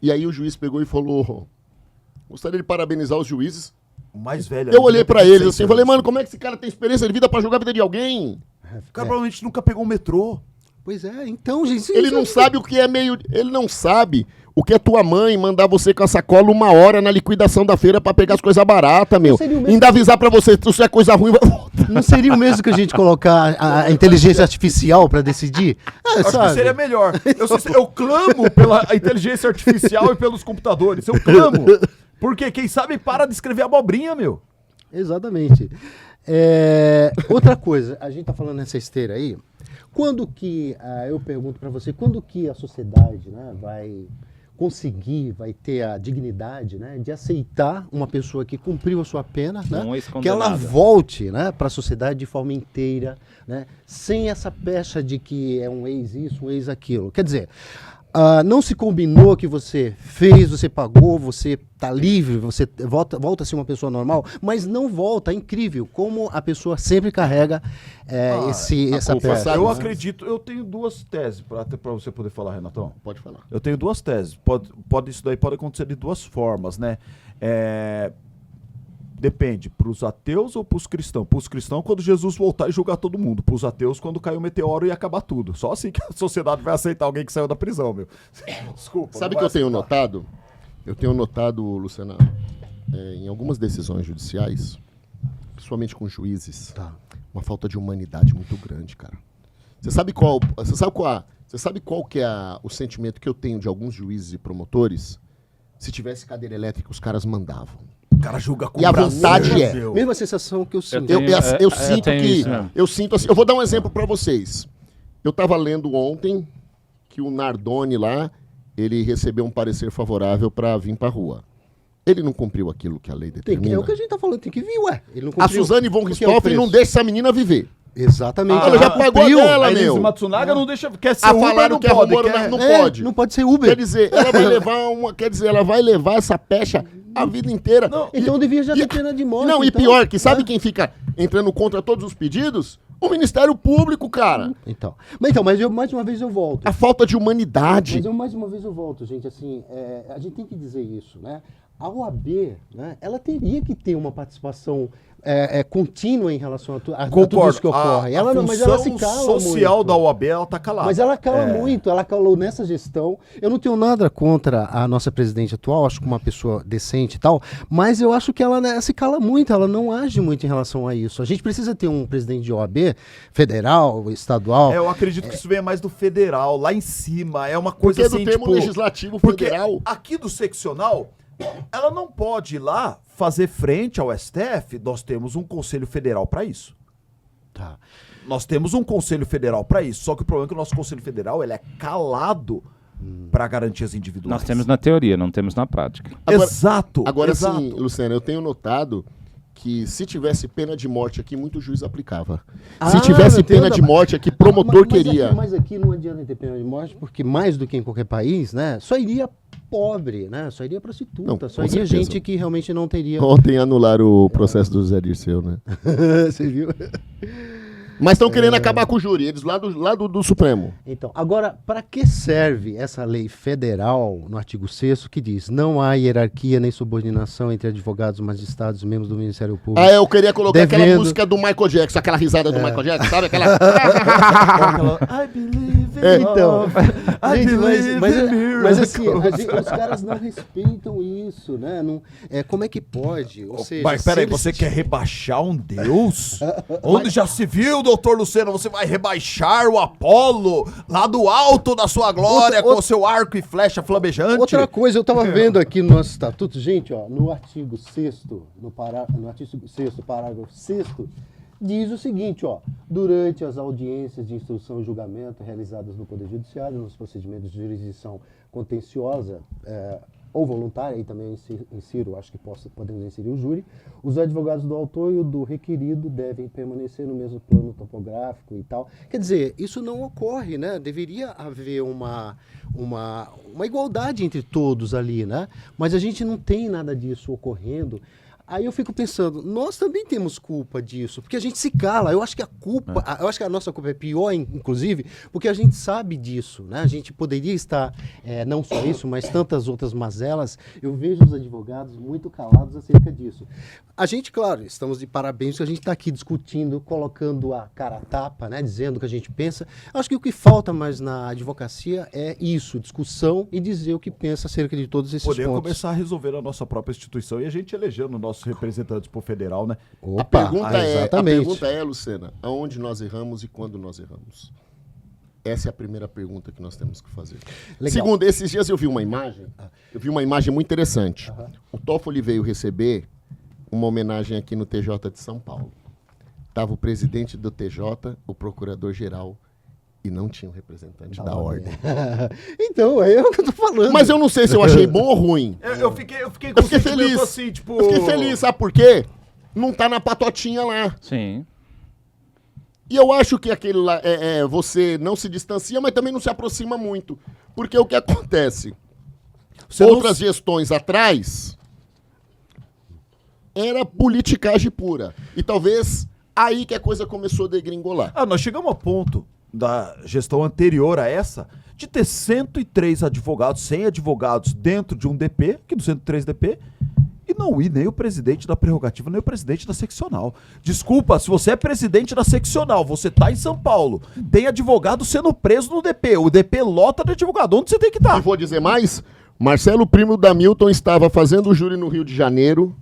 E aí o juiz pegou e falou: gostaria de parabenizar os juízes. O mais velho. Eu olhei pra eles assim, falei, mano, como é que esse cara tem experiência de vida pra julgar a vida de alguém? O cara provavelmente nunca pegou um metrô. Pois é, então, gente... Ele não sabe o que é meio... Ele não sabe o que é tua mãe mandar você com a sacola 1 hora na liquidação da feira pra pegar as coisas baratas, meu. seria o mesmo- Ainda avisar pra você, se é coisa ruim, vai voltar. Não seria o mesmo que a gente colocar a inteligência artificial para decidir? Acho que seria melhor. Eu clamo pela inteligência artificial e pelos computadores. Eu clamo. Porque quem sabe para de escrever abobrinha, meu. Exatamente. Outra coisa, a gente tá falando nessa esteira aí, quando que, eu pergunto para você, quando que a sociedade, né, vai ter a dignidade, né, de aceitar uma pessoa que cumpriu a sua pena, né, Um que ela ex-condenado. volte, né, para a sociedade de forma inteira, né, sem essa pecha de que é um ex isso, um ex aquilo. Quer dizer, não se combinou que você fez, você pagou, você está livre, você volta a ser uma pessoa normal, mas não volta. É incrível como a pessoa sempre carrega essa culpa, pecha. sabe? Eu né? acredito, eu tenho 2 teses para você poder falar, Renatão. Pode falar. Eu tenho 2 teses. Isso daí pode acontecer de 2 formas, né? Depende, para os ateus ou para os cristãos? Para os cristãos, quando Jesus voltar e julgar todo mundo. Para os ateus, quando cair o meteoro e acabar tudo. Só assim que a sociedade vai aceitar alguém que saiu da prisão, meu. Desculpa. Sabe o não que eu vai tenho aceitar. notado? Eu tenho notado, Luciana, em algumas decisões judiciais, principalmente com juízes, Tá. uma falta de humanidade muito grande, cara. Você sabe qual que é o sentimento que eu tenho de alguns juízes e promotores? Se tivesse cadeira elétrica, os caras mandavam. O cara julga com E a o Brasil, vontade é- meu. Mesma sensação que eu sinto. Eu sinto tenho que. isso mesmo. Eu sinto assim. Eu vou dar um exemplo pra vocês. Eu tava lendo ontem que o Nardoni lá, ele recebeu um parecer favorável pra vir pra rua. Ele não cumpriu aquilo que a lei É determina. o que a gente tá falando, tem que vir, ué. Ele não A cumpriu. Suzane von O que é o Richthofen não preço? deixa essa menina viver. Exatamente. Ela já pagou a dela, A Elise meu. Matsunaga não deixa. Quer ser Ah, Uber, falaram não que pode. arrumou, quer- não pode. Não pode ser Uber. Quer dizer, ela vai levar essa pecha a vida inteira. Não, Então devia já ter pena de morte. Não, e então. pior, que sabe quem fica entrando contra todos os pedidos? O Ministério Público, cara. Mas mais uma vez eu volto. A falta de humanidade. Mas mais uma vez eu volto, gente, assim, a gente tem que dizer isso, né? A OAB, né, ela teria que ter uma participação contínua em relação a tudo isso que ocorre. Mas ela se cala social muito. da OAB, ela tá calada. Mas ela cala muito, ela calou nessa gestão. Eu não tenho nada contra a nossa presidente atual, acho que uma pessoa decente e tal, mas eu acho que ela, né, se cala muito, ela não age muito em relação a isso. A gente precisa ter um presidente de OAB, federal, estadual. Eu acredito que isso venha mais do federal, lá em cima. É uma coisa Porque é assim, do termo tipo, legislativo porque federal. aqui do seccional, ela não pode ir lá fazer frente ao STF. Nós temos um Conselho Federal para isso. Tá. Nós temos um Conselho Federal para isso. Só que o problema é que o nosso Conselho Federal ele é calado para garantias individuais. Nós temos na teoria, não temos na prática. Exato. Agora exato. sim, Luciano, eu tenho notado que se tivesse pena de morte aqui, muito juiz aplicava. Se tivesse eu entendo, pena de morte aqui, promotor queria. Mas aqui não adianta ter pena de morte, porque mais do que em qualquer país, né? Só iria pobre, né? Só iria prostituta, Não, só com iria certeza. gente que realmente não teria. Ontem anularam o processo do Zé Dirceu, né? Você viu? Mas estão querendo acabar com o júri, eles lá do Supremo. Então, agora, para que serve essa lei federal no artigo 6º que diz: não há hierarquia nem subordinação entre advogados, magistrados e membros do Ministério Público? Ah, eu queria colocar aquela Devendo. música do Michael Jackson, aquela risada do Michael Jackson, sabe? Aquela. I believe in Então, love. I gente, believe mas in assim, miracles. os caras não respeitam isso, né? Não, como é que pode? Ou seja, Mas se peraí, eles- você quer rebaixar um deus? Onde já se viu, doutor Luceno, você vai rebaixar o Apolo lá do alto da sua glória com o seu arco e flecha flamejante? Outra coisa, eu estava vendo aqui no nosso estatuto, gente, ó, no artigo 6º, no artigo 6º, parágrafo 6º, diz o seguinte, ó: durante as audiências de instrução e julgamento realizadas no Poder Judiciário, nos procedimentos de jurisdição contenciosa ou voluntária, aí também insiro, acho que podemos inserir o júri, os advogados do autor e o do requerido devem permanecer no mesmo plano topográfico e tal. Quer dizer, isso não ocorre, né? Deveria haver uma igualdade entre todos ali, né? Mas a gente não tem nada disso ocorrendo. Aí eu fico pensando, nós também temos culpa disso, porque a gente se cala. Eu acho que a culpa, eu acho que a nossa culpa é pior, inclusive, porque a gente sabe disso, né? A gente poderia estar, não só isso, mas tantas outras mazelas. Eu vejo os advogados muito calados acerca disso. A gente, claro, estamos de parabéns que a gente está aqui discutindo, colocando a cara a tapa, né? Dizendo o que a gente pensa. Acho que o que falta mais na advocacia é isso, discussão e dizer o que pensa acerca de todos esses Poder pontos. começar a resolver a nossa própria instituição e a gente elegendo nossos representantes pro federal, né? Opa, A pergunta exatamente. é, Lucena, aonde nós erramos e quando nós erramos? Essa é a primeira pergunta que nós temos que fazer. Legal. Segundo, esses dias eu vi uma imagem muito interessante. O Toffoli veio receber uma homenagem aqui no TJ de São Paulo. Estava o presidente do TJ, o procurador-geral, e não tinha um representante da ordem. Então, é o que eu tô falando. Mas eu não sei se eu achei bom ou ruim. Eu fiquei com Eu fiquei um sentimento feliz. assim, tipo... Eu fiquei feliz, sabe por quê? Não tá na patotinha lá. Sim. E eu acho que aquele lá, você não se distancia, mas também não se aproxima muito. Porque o que acontece? Você não Outras gestões atrás, era politicagem pura. E talvez aí que a coisa começou a degringolar. Nós chegamos ao ponto da gestão anterior a essa de ter 103 advogados, 100 advogados dentro de um DP, aqui do 103 DP, e não ir nem o presidente da prerrogativa, nem o presidente da seccional. Desculpa, se você é presidente da seccional, você tá em São Paulo, tem advogado sendo preso no DP, o DP lota de advogado, onde você tem que E estar? vou dizer mais, Marcelo Primo da Milton estava fazendo o júri no Rio de Janeiro,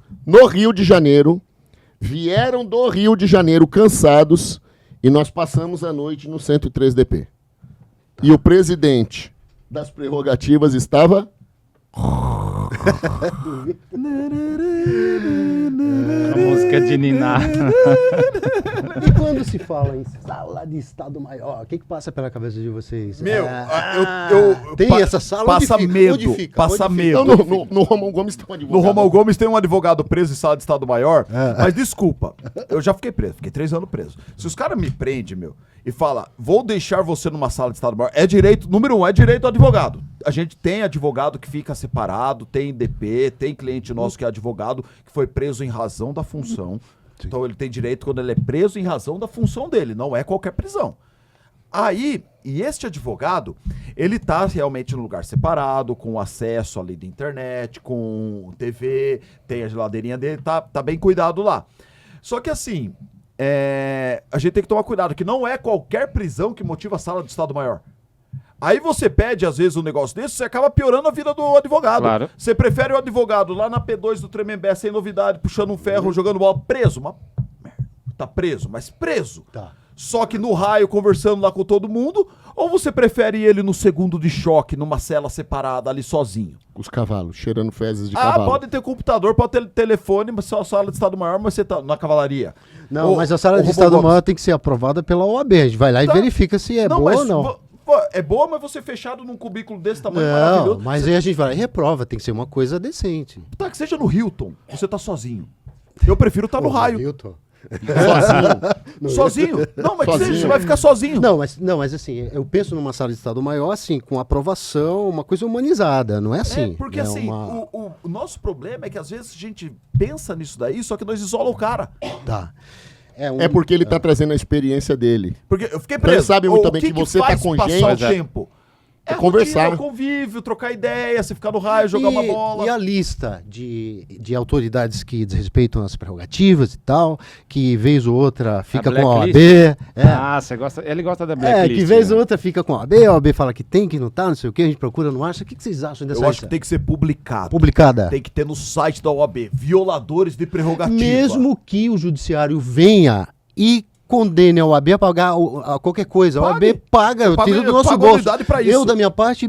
vieram do Rio de Janeiro cansados, e nós passamos a noite no 103 DP. E o presidente das prerrogativas estava... A música de Niná. E quando se fala em sala de Estado Maior, o que passa pela cabeça de vocês? Tem essa sala? Passa Onde fica? medo, Onde fica? passa Onde medo. Não, no Romão Gomes tem um advogado. No Romão Gomes tem um advogado preso em sala de Estado Maior, mas desculpa, eu já fiquei preso, fiquei 3 anos preso. Se os caras me prendem, e fala, vou deixar você numa sala de Estado Maior, é direito, número 1, é direito do advogado. A gente tem advogado que fica separado, tem DP, tem cliente nosso que é advogado, que foi preso em razão da função. Então ele tem direito quando ele é preso em razão da função dele, não é qualquer prisão. Aí, e este advogado, ele tá realmente num lugar separado, com acesso ali da internet, com TV, tem a geladeirinha dele, tá bem cuidado lá. Só que assim, a gente tem que tomar cuidado, que não é qualquer prisão que motiva a sala do Estado Maior. Aí você pede, às vezes, um negócio desse, você acaba piorando a vida do advogado. Claro. Você prefere o advogado lá na P2 do Tremembé, sem novidade, puxando um ferro, jogando bola, preso. Tá preso, mas preso. Tá. Só que no raio, conversando lá com todo mundo, ou você prefere ele no segundo de choque, numa cela separada, ali sozinho? Os cavalos, cheirando fezes de cavalo. Pode ter computador, pode ter telefone, mas só a sala de Estado Maior, mas você tá na cavalaria. Não, mas a sala de Estado Maior tem que ser aprovada pela OAB. A gente vai lá e verifica se é boa ou não. É boa, mas você fechado num cubículo desse tamanho Não, maravilhoso. mas aí a gente vai lá e reprova, tem que ser uma coisa decente. Tá, que seja no Hilton, você tá sozinho. Eu prefiro estar no raio. Hilton. Sozinho? Não, mas que Sozinho. seja, você vai ficar sozinho. Não, mas assim, eu penso numa sala de Estado Maior, assim, com aprovação, uma coisa humanizada, não é assim? Porque é assim, o nosso problema é que às vezes a gente pensa nisso daí, só que nós isola o cara. Tá. É porque ele tá trazendo a experiência dele. Porque eu fiquei Então preso. ele sabe muito O bem que você faz tá com passar gente, o tempo. É conversar. rotina, convívio, trocar ideia, você ficar no raio, jogar uma bola. E a lista de autoridades que desrespeitam as prerrogativas e tal, que vez ou outra fica com a OAB. blacklist? Ele gosta da blacklist. Que vez ou né? outra fica com a OAB, a OAB fala que tem, que não tá, não sei o que, a gente procura, não acha. O que vocês acham dessa Eu acho lista? que tem que ser publicado. Publicada. Tem que ter no site da OAB. Violadores de prerrogativa. Mesmo que o judiciário venha e condene a OAB a pagar a qualquer coisa. A OAB paga, eu tiro do nosso pago bolso. anuidade pra isso. Eu, da minha parte,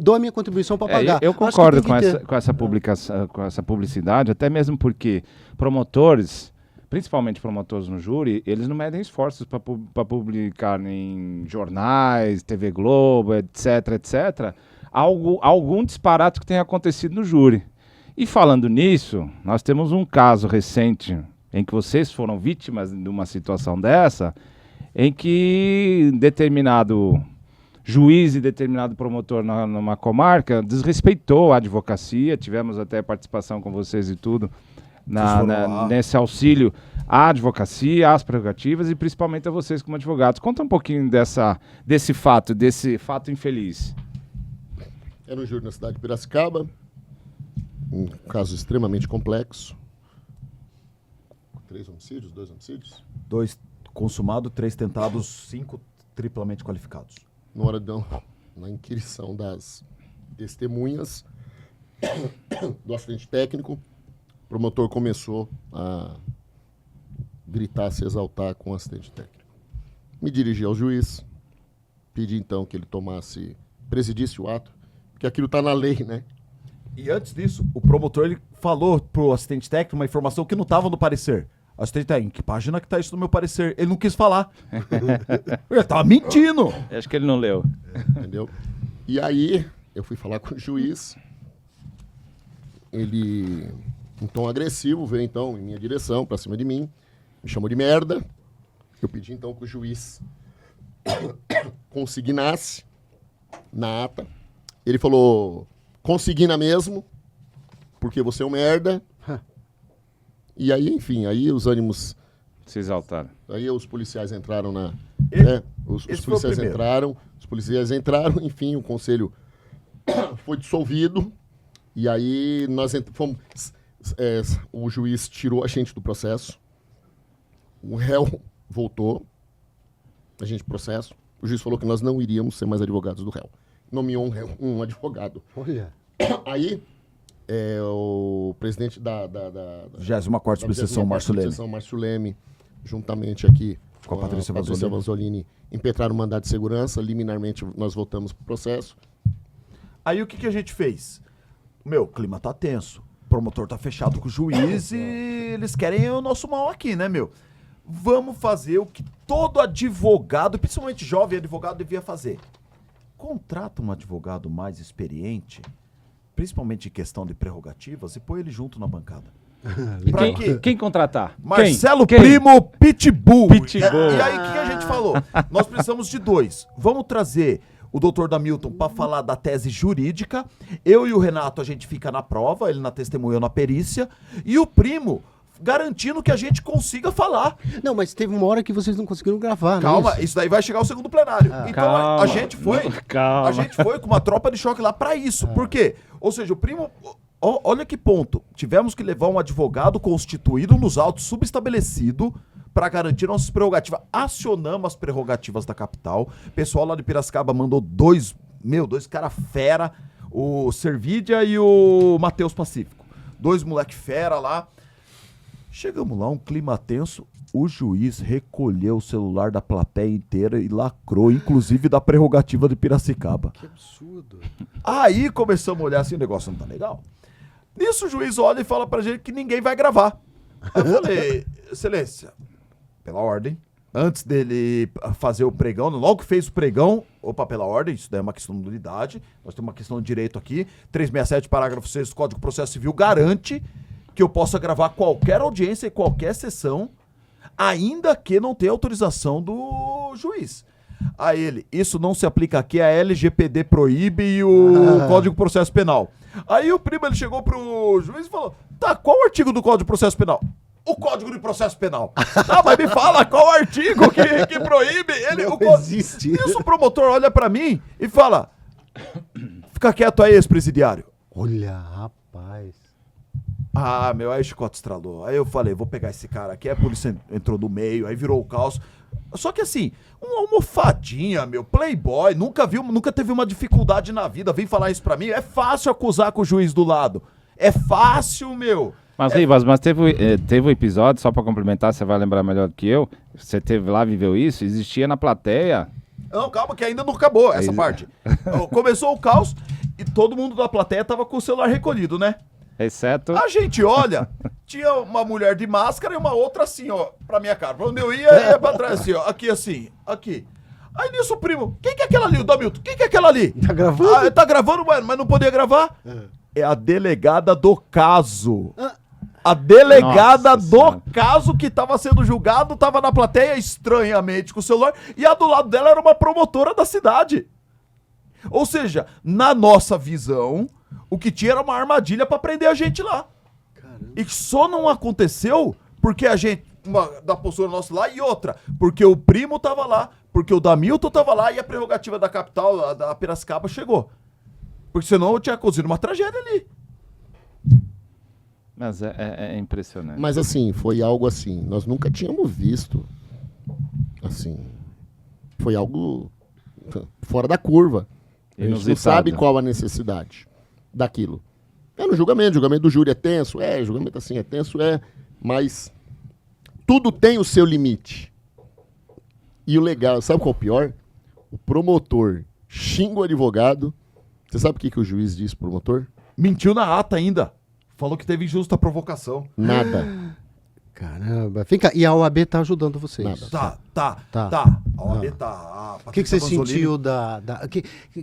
dou a minha contribuição para pagar. Eu Acho que concordo tem que ter. com essa publicação, com essa publicidade, até mesmo porque promotores, principalmente promotores no júri, eles não medem esforços para publicar em jornais, TV Globo, etc, algum disparate que tenha acontecido no júri. E falando nisso, nós temos um caso recente em que vocês foram vítimas de uma situação dessa, em que determinado juiz e determinado promotor numa comarca desrespeitou a advocacia, tivemos até participação com vocês e tudo, nesse auxílio à advocacia, às prerrogativas e principalmente a vocês como advogados. Conta um pouquinho desse fato infeliz. Era um júri na cidade de Piracicaba, um caso extremamente complexo. 3 homicídios, 2 homicídios? 2 consumados, 3 tentados, 5 triplamente qualificados. Na inquirição das testemunhas do acidente técnico, o promotor começou a gritar, se exaltar com o acidente técnico. Me dirigi ao juiz, pedi então que ele presidisse o ato, porque aquilo está na lei, né? E antes disso, o promotor ele falou pro assistente técnico uma informação que não estava no parecer. O assistente técnico, em que página que tá isso no meu parecer? Ele não quis falar. Ele tava mentindo. Acho que ele não leu. Entendeu? E aí, eu fui falar com o juiz. Ele, em tom agressivo, veio então em minha direção, pra cima de mim. Me chamou de merda. Eu pedi então que o juiz consignasse na ata. Ele falou, consigna mesmo, porque você é um merda. E aí, enfim, aí os ânimos... Se exaltaram. Aí os policiais entraram os policiais entraram, enfim, o conselho foi dissolvido. E aí o juiz tirou a gente do processo. O réu voltou. A gente processo. O juiz falou que nós não iríamos ser mais advogados do réu. Nomeou um advogado. Olha. Aí... o presidente da 24ª subseção, Márcio Leme, juntamente aqui com a Patrícia Vanzolini, impetraram o mandado de segurança, liminarmente nós voltamos pro processo. Aí o que a gente fez? O clima tá tenso, o promotor tá fechado com o juiz e eles querem o nosso mal aqui, né, Vamos fazer o que todo advogado, principalmente jovem advogado, devia fazer. Contrata um advogado mais experiente, principalmente em questão de prerrogativas, e põe ele junto na bancada. Pra quem contratar? Marcelo Quem? Primo Pitbull. Pitbull. E aí, o que a gente falou? Nós precisamos de 2. Vamos trazer o doutor Damilton para falar da tese jurídica. Eu e o Renato, a gente fica na prova, ele na testemunha, eu na perícia. E o Primo garantindo que a gente consiga falar. Não, mas teve uma hora que vocês não conseguiram gravar, Calma, não é isso daí vai chegar ao segundo plenário. Então calma, a gente foi com uma tropa de choque lá pra isso. Por quê? Ou seja, o Primo... olha que ponto. Tivemos que levar um advogado constituído nos autos subestabelecido para garantir nossas prerrogativas. Acionamos as prerrogativas da capital. O pessoal lá de Piracicaba mandou 2 cara fera, o Servídia e o Matheus Pacífico. 2 moleque fera lá. Chegamos lá, um clima tenso, o juiz recolheu o celular da plateia inteira e lacrou, inclusive da prerrogativa de Piracicaba. Que absurdo. Aí começamos a olhar assim, o negócio não tá legal. Nisso o juiz olha e fala pra gente que ninguém vai gravar. Aí eu falei, excelência, pela ordem, antes dele fazer o pregão, logo que fez o pregão, pela ordem, isso daí é uma questão de nulidade, nós temos uma questão de direito aqui, 367, parágrafo 6 do Código de Processo Civil garante que eu possa gravar qualquer audiência e qualquer sessão, ainda que não tenha autorização do juiz. A ele, isso não se aplica aqui, a LGPD proíbe e o Código de Processo Penal. Aí o Primo, ele chegou pro juiz e falou, tá, qual o artigo do Código de Processo Penal? O Código de Processo Penal. Tá, mas me fala qual artigo que proíbe ele. Existe. Isso o promotor olha pra mim e fala, fica quieto aí, ex-presidiário. Olha, rapaz. Aí o chicote estralou. Aí eu falei, vou pegar esse cara aqui. Aí a polícia entrou no meio, aí virou o caos. Só que assim, uma almofadinha, playboy, nunca teve uma dificuldade na vida. Vem falar isso pra mim. É fácil acusar com o juiz do lado. É fácil, Mas, Ribas, teve um episódio, só pra complementar, você vai lembrar melhor do que eu. Você teve lá, viveu isso, existia na plateia. Não, calma, que ainda não acabou essa parte. Começou o caos e todo mundo da plateia tava com o celular recolhido, né? Exceto... A gente olha, tinha uma mulher de máscara e uma outra assim, ó, pra minha cara. Pra onde eu ia pra trás, assim, ó. Aqui, assim, aqui. Aí nisso o Primo, quem que é aquela ali, o Damilton? Quem que é aquela ali? Tá gravando? Tá gravando, mas não podia gravar? É a delegada do caso. A delegada do caso que tava sendo julgado, tava na plateia estranhamente com o celular, e a do lado dela era uma promotora da cidade. Ou seja, na nossa visão, o que tinha era uma armadilha pra prender a gente lá. Caramba. E só não aconteceu porque a gente, da postura nossa lá, e outra, porque o primo tava lá, porque o Damilton tava lá e a prerrogativa da capital, da Piracicaba, chegou. Porque senão eu tinha acontecido uma tragédia ali. Mas é impressionante. Mas assim, foi algo assim, nós nunca tínhamos visto. Assim, foi algo fora da curva. A gente não Inusitado. sabe qual a necessidade daquilo. É no julgamento do júri é tenso, julgamento assim é tenso, mas tudo tem o seu limite. E o legal, sabe qual é o pior? O promotor xinga o advogado. Você sabe o que o juiz disse pro promotor? Mentiu na ata ainda. Falou que teve injusta provocação. Nada. Caramba. Vem cá, e a OAB tá ajudando vocês. Nada. Tá. Tá. A OAB tá. O que você sentiu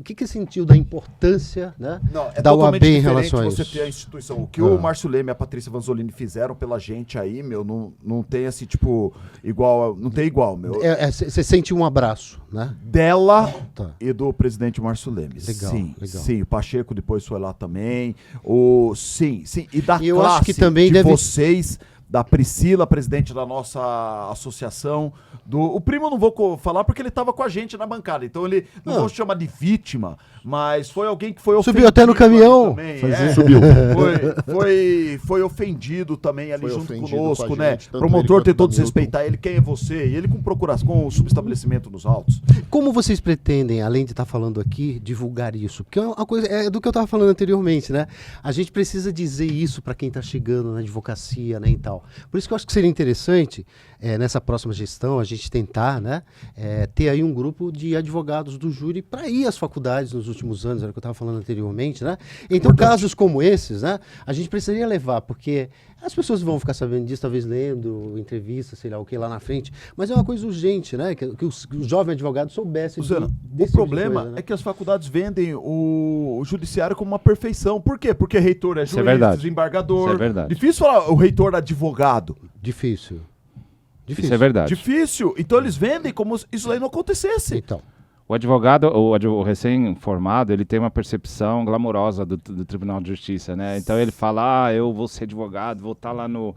que sentiu da importância, né, Não, é da OAB totalmente em diferente relação a você isso? ter a instituição. O que o Márcio Leme e a Patrícia Vanzolini fizeram pela gente aí, meu, não tem assim, tipo, igual. Não tem igual, meu. Você sente um abraço, né? Dela Tá. e do presidente Márcio Leme. Legal, Sim, legal. sim. O Pacheco depois foi lá também. Sim. E da E eu classe acho que também de deve- vocês, da Priscila, presidente da nossa associação. O primo eu não vou falar porque ele estava com a gente na bancada. Então ele não vou chamar de vítima, mas foi alguém que foi ofendido. Subiu até no caminhão. Também, Subiu. Foi ofendido também ali Foi junto ofendido conosco, com a né? gente, tanto O promotor ele quanto tentou o Damilton. desrespeitar ele. Quem é você? E ele com procuração, com o subestabelecimento nos autos. Como vocês pretendem, além de estar falando aqui, divulgar isso? Porque é uma coisa, é do que eu estava falando anteriormente, né? A gente precisa dizer isso para quem está chegando na advocacia, né, e tal. Por isso que eu acho que seria interessante, nessa próxima gestão, a gente tentar, né, ter aí um grupo de advogados do júri para ir às faculdades nos últimos anos, era o que eu estava falando anteriormente, né? Então, casos como esses, né, a gente precisaria levar, porque as pessoas vão ficar sabendo disso, talvez lendo entrevistas, sei lá o que, lá na frente, mas é uma coisa urgente, né? Que o jovem advogado soubesse Luciano, desse o tipo de problema coisa, né? é que as faculdades vendem o judiciário como uma perfeição. Por quê? Porque reitor é Isso é juiz, verdade. desembargador. Isso é verdade. Difícil falar o reitor advogado. Difícil. Isso é verdade. Difícil. Então eles vendem como se isso aí não acontecesse. Então, O advogado, o recém-formado, ele tem uma percepção glamourosa do Tribunal de Justiça, né? Então ele fala, eu vou ser advogado, vou estar lá no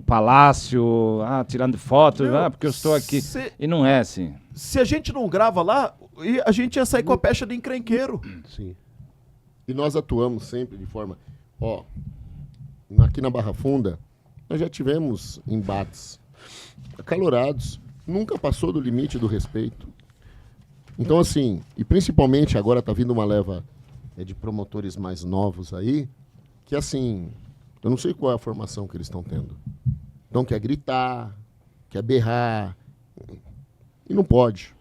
palácio, tirando foto, Meu, porque eu estou aqui. E não é assim. Se a gente não grava lá, a gente ia sair com a pecha de encrenqueiro. sim. E nós atuamos sempre de forma... aqui na Barra Funda, nós já tivemos embates acalorados. Nunca passou do limite do respeito. Então, assim, e principalmente agora está vindo uma leva de promotores mais novos aí, que assim, eu não sei qual é a formação que eles estão tendo. Então quer gritar, quer berrar, e não pode.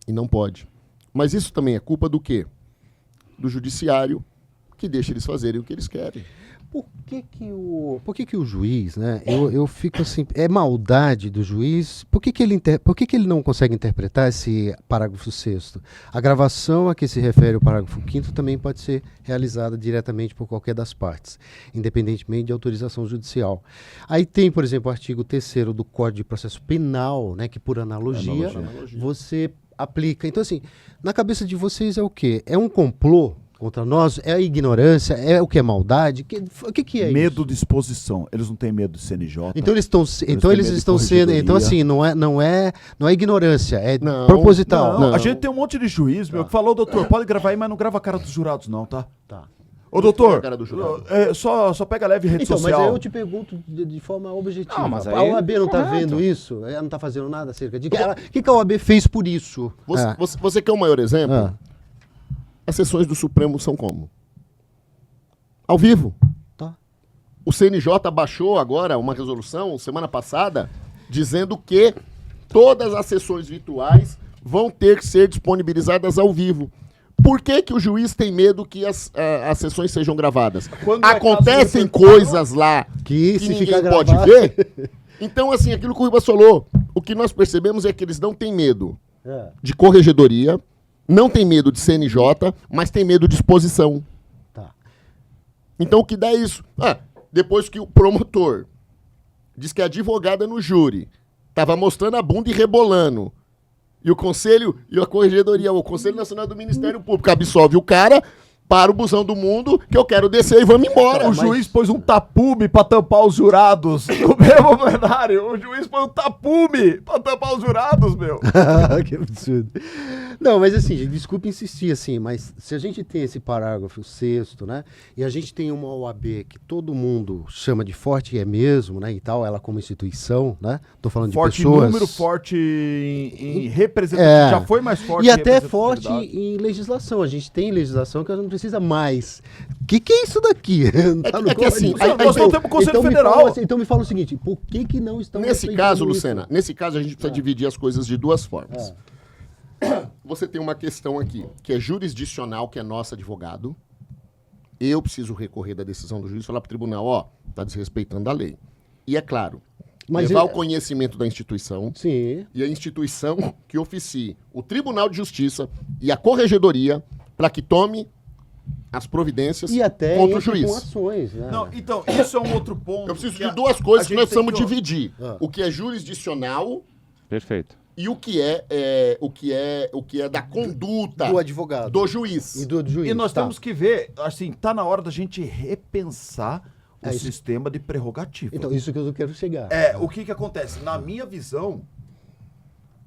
E não pode. Mas isso também é culpa do quê? Do judiciário, que deixa eles fazerem o que eles querem. Por que o juiz, né? Eu fico assim, é maldade do juiz? Por que ele não consegue interpretar esse parágrafo 6º? A gravação a que se refere o parágrafo 5º também pode ser realizada diretamente por qualquer das partes, independentemente de autorização judicial. Aí tem, por exemplo, o artigo 3º do Código de Processo Penal, né, que por analogia você aplica. Então, assim, na cabeça de vocês é o quê? É um complô contra nós? É a ignorância? É o que é maldade? O que é Medo isso? de exposição. Eles não têm medo de CNJ. Então eles estão, têm então eles medo de estão sendo, então assim, não é ignorância, é Não, proposital. Não, Não. a gente tem um monte de juiz, meu, que falou, doutor, pode gravar aí, mas não grava a cara dos jurados, não, tá? Tá. Ô, doutor, a cara do jurado? só pega leve rede Então, mas social. aí eu te pergunto de forma objetiva. Não, mas a aí OAB não está correto. vendo isso? Ela não está fazendo nada acerca de... O que a OAB fez por isso? Você quer o maior exemplo? Ah. As sessões do Supremo são como? Ao vivo. Tá. O CNJ baixou agora uma resolução, semana passada, dizendo que todas as sessões virtuais vão ter que ser disponibilizadas ao vivo. Por que o juiz tem medo que as sessões sejam gravadas? Quando é Acontecem caso de coisas lá Que que se ninguém ficar pode gravado- ver. Então, assim, aquilo que o Ribas falou, o que nós percebemos é que eles não têm medo de corregedoria, não tem medo de CNJ, mas tem medo de exposição. Tá. Então o que dá é isso? Depois que o promotor diz que a advogada no júri estava mostrando a bunda e rebolando, e o conselho e a corregedoria, o Conselho Nacional do Ministério Público absolve o cara, para o busão do mundo, que eu quero descer e vamos embora. O juiz pôs um tapume pra tampar os jurados. No mesmo plenário, o juiz pôs um tapume pra tampar os jurados, meu. Que absurdo. Não, mas assim, gente, desculpa insistir assim, mas se a gente tem esse parágrafo 6º, né, e a gente tem uma OAB que todo mundo chama de forte, e é mesmo, né, e tal, ela como instituição, né, tô falando Forte de pessoas... em número, forte em representatividade, já foi mais forte E em até forte representatividade. em legislação, a gente tem legislação que a gente não precisa mais. O que é isso daqui? Não tá no é que assim, código. Nós não temos Conselho então Federal. Então me fala o seguinte, por que não estão Nesse respeitando caso, isso? Lucena, nesse caso a gente precisa dividir as coisas de duas formas. Você tem uma questão aqui, que é jurisdicional, que é nosso advogado. Eu preciso recorrer da decisão do juiz e falar para o tribunal, ó, tá desrespeitando a lei. E é claro, levar o conhecimento da instituição. Sim. E a instituição que oficie o Tribunal de Justiça e a Corregedoria para que tome as providências E até contra o entre juiz. com ações, né? Não, então, isso é um outro ponto. Eu preciso que de duas coisas a que gente nós tem precisamos que- dividir. O que é jurisdicional Perfeito. e o que é da conduta Do advogado. do juiz. E do juiz. E nós tá. temos que ver, assim, tá na hora da gente repensar o É isso. sistema de prerrogativa. Então, isso que eu quero chegar. O que que acontece? Na minha visão,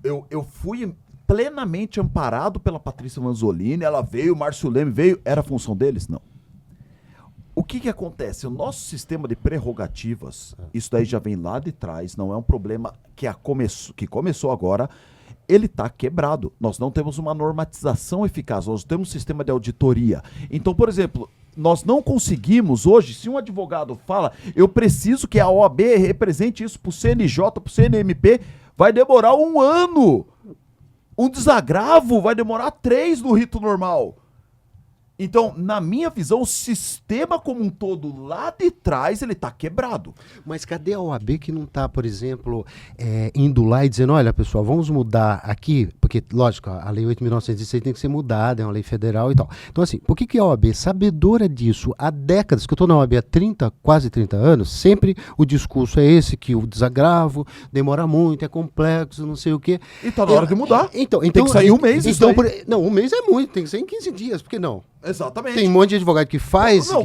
eu fui plenamente amparado pela Patrícia Manzolini, ela veio, o Márcio Leme veio, era função deles? Não. O que que acontece? O nosso sistema de prerrogativas, isso daí já vem lá de trás, não é um problema que começou agora, ele está quebrado. Nós não temos uma normatização eficaz, nós temos um sistema de auditoria. Então, por exemplo, nós não conseguimos hoje, se um advogado fala, eu preciso que a OAB represente isso para o CNJ, para o CNMP, vai demorar 1 ano. Um desagravo vai demorar 3 no rito normal. Então, na minha visão, o sistema como um todo lá de trás, ele tá quebrado. Mas cadê a OAB que não está, por exemplo, indo lá e dizendo, olha, pessoal, vamos mudar aqui, porque, lógico, a Lei 8.906 tem que ser mudada, é uma lei federal e tal. Então, assim, por que a OAB, sabedora disso há décadas, que eu estou na OAB há quase 30 anos, sempre o discurso é esse, que o desagravo demora muito, é complexo, não sei o quê. E tá na hora de mudar. Então, Tem que sair um mês isso então, daí. Não, um mês é muito, tem que ser em 15 dias, por que não? Exatamente. Tem um monte de advogado que faz... Não,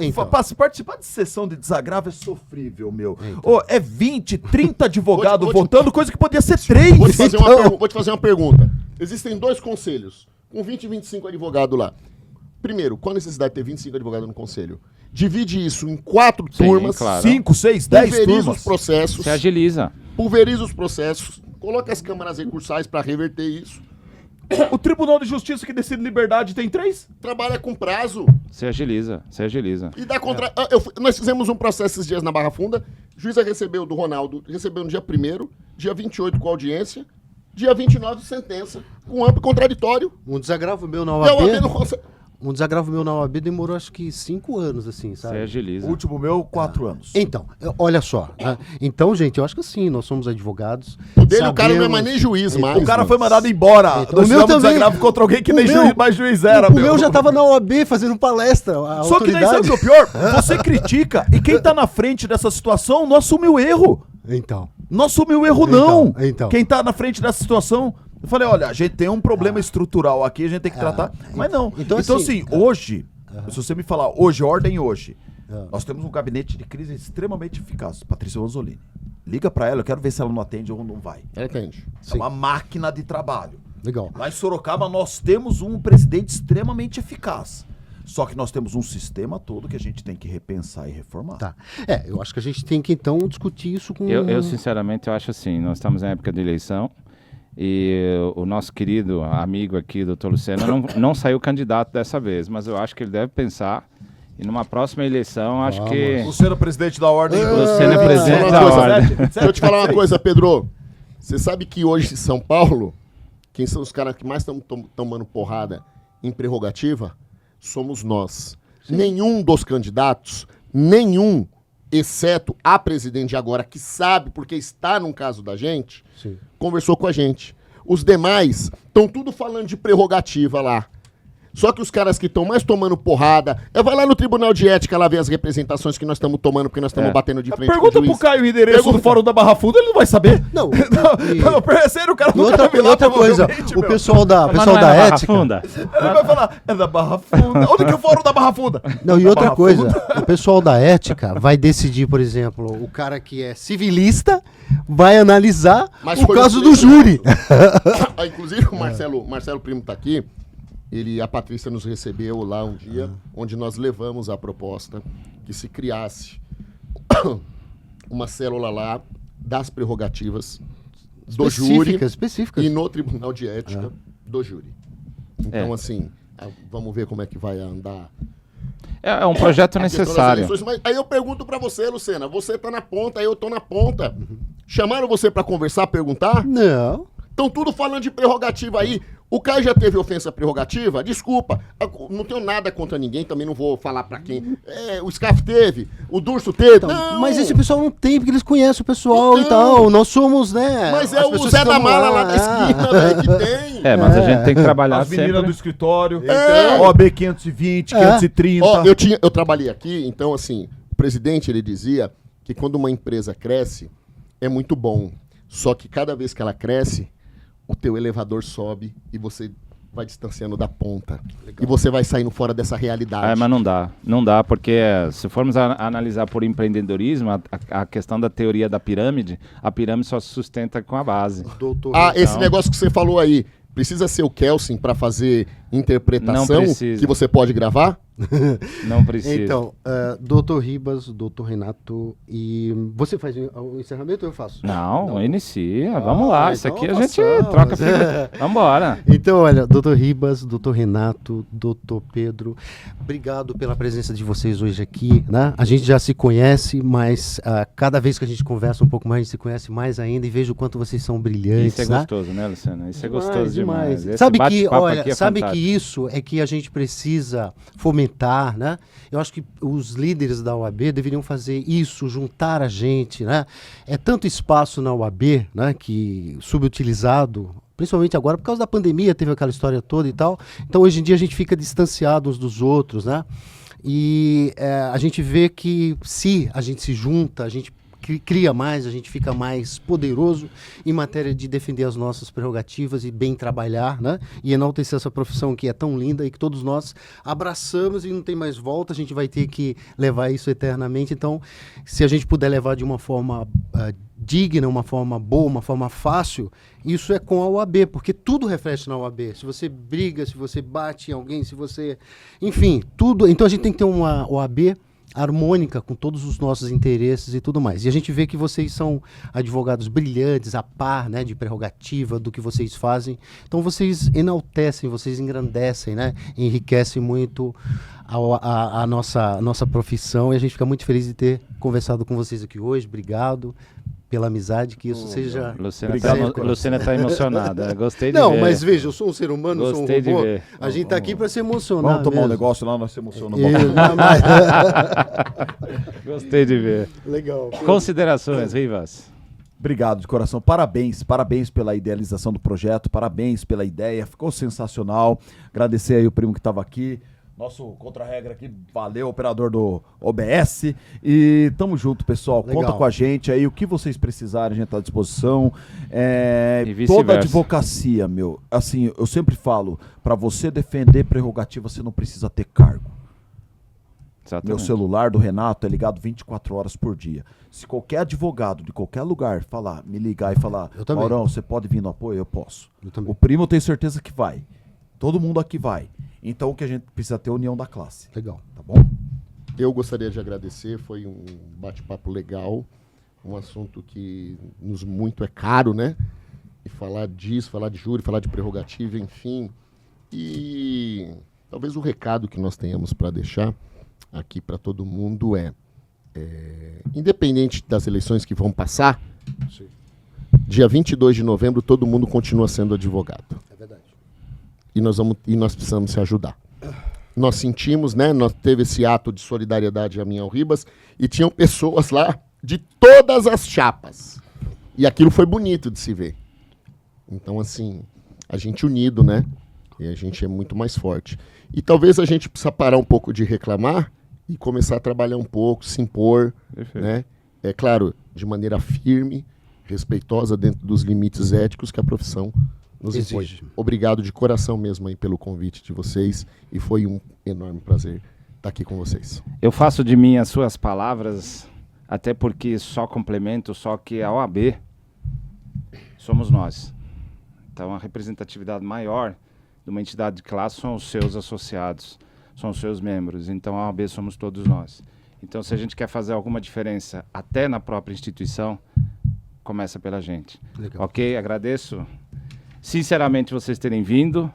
Então. participar de sessão de desagravo é sofrível, meu. É 20, 30 advogados Vou te- votando, coisa que podia ser 3. Vou te fazer uma pergunta. Existem 2 conselhos, com 20 e 25 advogados lá. Primeiro, qual a necessidade de ter 25 advogados no conselho? Divide isso em 4 Sim, turmas, claro. 5, 6, 10 pulveriza turmas. os processos, Se agiliza. coloca as câmaras recursais para reverter isso, O Tribunal de Justiça que decide liberdade tem 3? trabalha com prazo Se agiliza. Se agiliza. e dá contra... Nós fizemos um processo esses dias na Barra Funda, o juiz recebeu do Ronaldo, recebeu no dia 1º, dia 28 com audiência, dia 29 sentença, com amplo contraditório. Um desagravo meu na E a OAB OAB... não consegue... Um desagravo meu na OAB demorou acho que 5 anos, assim, Se sabe? O agiliza. último meu, 4 anos. Então, olha só. Né? Então, gente, eu acho que sim, nós somos advogados. O dele, o cara não é mais nem juiz mais. O cara mano. foi mandado embora. Então, Nós o meu fizemos também. desagravo contra alguém que O nem meu- juiz, mais juiz era, O meu já tava na OAB fazendo palestra. A Só que daí sabe o que é o pior? Você critica e quem tá na frente dessa situação não assume o erro. Então. Não assume o erro, Então, não. então. Quem tá na frente dessa situação. Eu falei, olha, a gente tem um problema estrutural aqui, a gente tem que tratar. Mas não. Então, Então, assim, assim, hoje, se você me falar hoje, ordem hoje, nós temos um gabinete de crise extremamente eficaz, Patrícia Manzolini. Liga pra ela, eu quero ver se ela não atende ou não vai. Ela entende. É uma máquina de trabalho. Legal. Lá em Sorocaba nós temos um presidente extremamente eficaz. Só que nós temos um sistema todo que a gente tem que repensar e reformar. Tá. Eu acho que a gente tem que, então, discutir isso com... Eu sinceramente, eu acho assim, nós estamos em época de eleição e o nosso querido amigo aqui, doutor Luciano, não saiu candidato dessa vez, mas eu acho que ele deve pensar e numa próxima eleição, acho que... Luciano, presidente da ordem. Luciano é Deixa eu presidente falar da uma coisa, ordem. Deixa eu te falar uma coisa, Pedro. Você sabe que hoje em São Paulo, quem são os caras que mais estão tomando porrada em prerrogativa? Somos nós. Nenhum dos candidatos, exceto a presidente agora, que sabe porque está num caso da gente, Sim. conversou com a gente. Os demais estão tudo falando de prerrogativa lá. Só que os caras que estão mais tomando porrada, vai lá no Tribunal de Ética lá ver as representações que nós estamos tomando, porque nós estamos batendo de frente Pergunta com o pro juiz. Caio o endereço do Fórum da Barra Funda, ele não vai saber. Não, Não, é sério, o cara e nunca outra, vai lá, outra coisa, provavelmente, o meu. pessoal da, Mas pessoal não é da na Barra ética... Funda? Ele vai falar, é da Barra Funda. Onde que é o Fórum da Barra Funda? Não, e Da outra Barra coisa, Funda. o pessoal da ética vai decidir, por exemplo, o cara que é civilista vai analisar Mas o foi caso no do júri. Inclusive o Marcelo Primo tá aqui. A Patrícia nos recebeu lá um dia, onde nós levamos a proposta que se criasse uma célula lá das prerrogativas do júri Específicas. e no Tribunal de Ética do júri. Então, assim, vamos ver como é que vai andar. É um projeto a questão das necessário. eleições. Mas aí eu pergunto pra você, Lucena, você tá na ponta, eu tô na ponta. Chamaram você pra conversar, perguntar? Não. Estão tudo falando de prerrogativa aí. O Caio já teve ofensa à prerrogativa? Desculpa, não tenho nada contra ninguém, também não vou falar pra quem. O Scarf teve, o Durso teve. Então, não. mas esse pessoal não tem, porque eles conhecem o pessoal e Então. tal. Nós somos, né? Mas as é o pessoas Zé que da estão Mala lá da esquina, velho, que tem. Mas a gente tem que trabalhar As meninas sempre. do escritório, Então. OB 520, 530. Ó, eu trabalhei aqui, então assim, o presidente ele dizia que quando uma empresa cresce, é muito bom. Só que cada vez que ela cresce, o teu elevador sobe e você vai distanciando da ponta. E você vai saindo fora dessa realidade. Mas não dá. Não dá, porque se formos analisar por empreendedorismo, a questão da teoria da pirâmide, a pirâmide só se sustenta com a base. Doutor, Esse negócio que você falou aí, precisa ser o Kelsen para fazer interpretação Não precisa. que você pode gravar? Não precisa. Então, doutor Ribas, doutor Renato, e você faz o encerramento ou eu faço? Não, inicia. Vamos lá. Isso então aqui a passamos. gente troca figura. Vambora. Então, olha, doutor Ribas, doutor Renato, doutor Pedro, obrigado pela presença de vocês hoje aqui, né? A gente já se conhece, mas cada vez que a gente conversa um pouco mais, a gente se conhece mais ainda e vejo o quanto vocês são brilhantes, Isso é né? gostoso, né, Luciana? Isso é gostoso demais. Esse Sabe que, bate-papo olha, aqui é sabe que fantástico. isso é que a gente precisa fomentar, né? Eu acho que os líderes da UAB deveriam fazer isso, juntar a gente, né? É tanto espaço na UAB, né, que subutilizado, principalmente agora por causa da pandemia, teve aquela história toda e tal. Então hoje em dia a gente fica distanciado uns dos outros, né? E a gente vê que se a gente se junta, a gente cria mais, a gente fica mais poderoso em matéria de defender as nossas prerrogativas e bem trabalhar, né? E enaltecer essa profissão que é tão linda e que todos nós abraçamos e não tem mais volta, a gente vai ter que levar isso eternamente. Então, se a gente puder levar de uma forma digna, uma forma boa, uma forma fácil, isso é com a UAB, porque tudo reflete na UAB. Se você briga, se você bate em alguém, se você... Enfim, tudo... Então, a gente tem que ter uma UAB harmônica com todos os nossos interesses e tudo mais. E a gente vê que vocês são advogados brilhantes, a par, né, de prerrogativa do que vocês fazem. Então vocês enaltecem, vocês engrandecem, né, enriquecem muito a nossa profissão e a gente fica muito feliz de ter conversado com vocês aqui hoje. Obrigado pela amizade, que isso seja... Luciana está emocionada. Gostei de ver. Não, mas veja, eu sou um ser humano, eu sou um Gostei de robô. ver. A gente tá aqui para se emocionar. Vamos tomar um mesmo. negócio lá, nós se emocionamos. Gostei de ver. Legal. Considerações, Rivas. Obrigado de coração, parabéns pela idealização do projeto, parabéns pela ideia, ficou sensacional. Agradecer aí o primo que estava aqui, nosso contra-regra aqui, valeu, operador do OBS. E tamo junto, pessoal. Legal. Conta com a gente aí, o que vocês precisarem, a gente tá à disposição. E vice-versa. Toda advocacia, meu, assim, eu sempre falo, para você defender prerrogativa, você não precisa ter cargo. Exatamente. Meu celular do Renato é ligado 24 horas por dia. Se qualquer advogado de qualquer lugar me ligar e falar, Eu também. Maurão, você pode vir no apoio? Eu posso. Eu também. O primo eu tenho certeza que vai. Todo mundo aqui vai. Então o que a gente precisa ter é a união da classe. Legal. Tá bom? Eu gostaria de agradecer, foi um bate-papo legal, um assunto que nos muito é caro, né? E falar disso, falar de júri, falar de prerrogativa, enfim. E talvez o recado que nós tenhamos para deixar aqui para todo mundo independente das eleições que vão passar, dia 22 de novembro todo mundo continua sendo advogado. É verdade. E nós precisamos se ajudar. Nós sentimos, né? Nós teve esse ato de solidariedade a mim ao Ribas e tinham pessoas lá de todas as chapas. E aquilo foi bonito de se ver. Então, assim, a gente unido, né? E a gente é muito mais forte. E talvez a gente precisa parar um pouco de reclamar e começar a trabalhar um pouco, se impor, Perfeito. né? É claro, de maneira firme, respeitosa, dentro dos limites éticos que a profissão nos impõe. Exige. Obrigado de coração mesmo aí pelo convite de vocês e foi um enorme prazer estar aqui com vocês. Eu faço de mim as suas palavras, até porque só complemento, só que a OAB somos nós. Então a representatividade maior de uma entidade de classe são os seus associados, são os seus membros. Então a OAB somos todos nós. Então se a gente quer fazer alguma diferença até na própria instituição, começa pela gente. Legal. Ok? Agradeço sinceramente vocês terem vindo.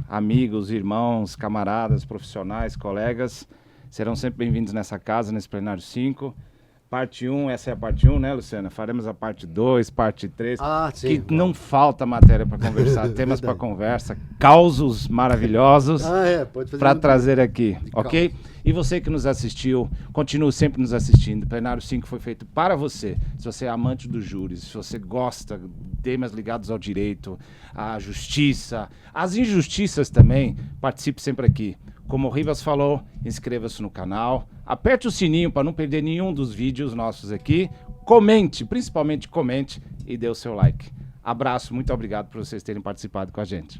Amigos, irmãos, camaradas, profissionais, colegas, serão sempre bem-vindos nessa casa, nesse plenário 5. Parte 1, essa é a parte 1, né, Luciana? Faremos a parte 2, parte 3. Ah, sim. Que não falta matéria para conversar, temas para conversa, causos maravilhosos Pode fazer. para trazer aqui, ok? E você que nos assistiu, continue sempre nos assistindo. O Plenário 5 foi feito para você. Se você é amante dos júris, se você gosta de temas ligados ao direito, à justiça, às injustiças também, participe sempre aqui. Como o Ribas falou, inscreva-se no canal, aperte o sininho para não perder nenhum dos vídeos nossos aqui, comente, principalmente comente e dê o seu like. Abraço, muito obrigado por vocês terem participado com a gente.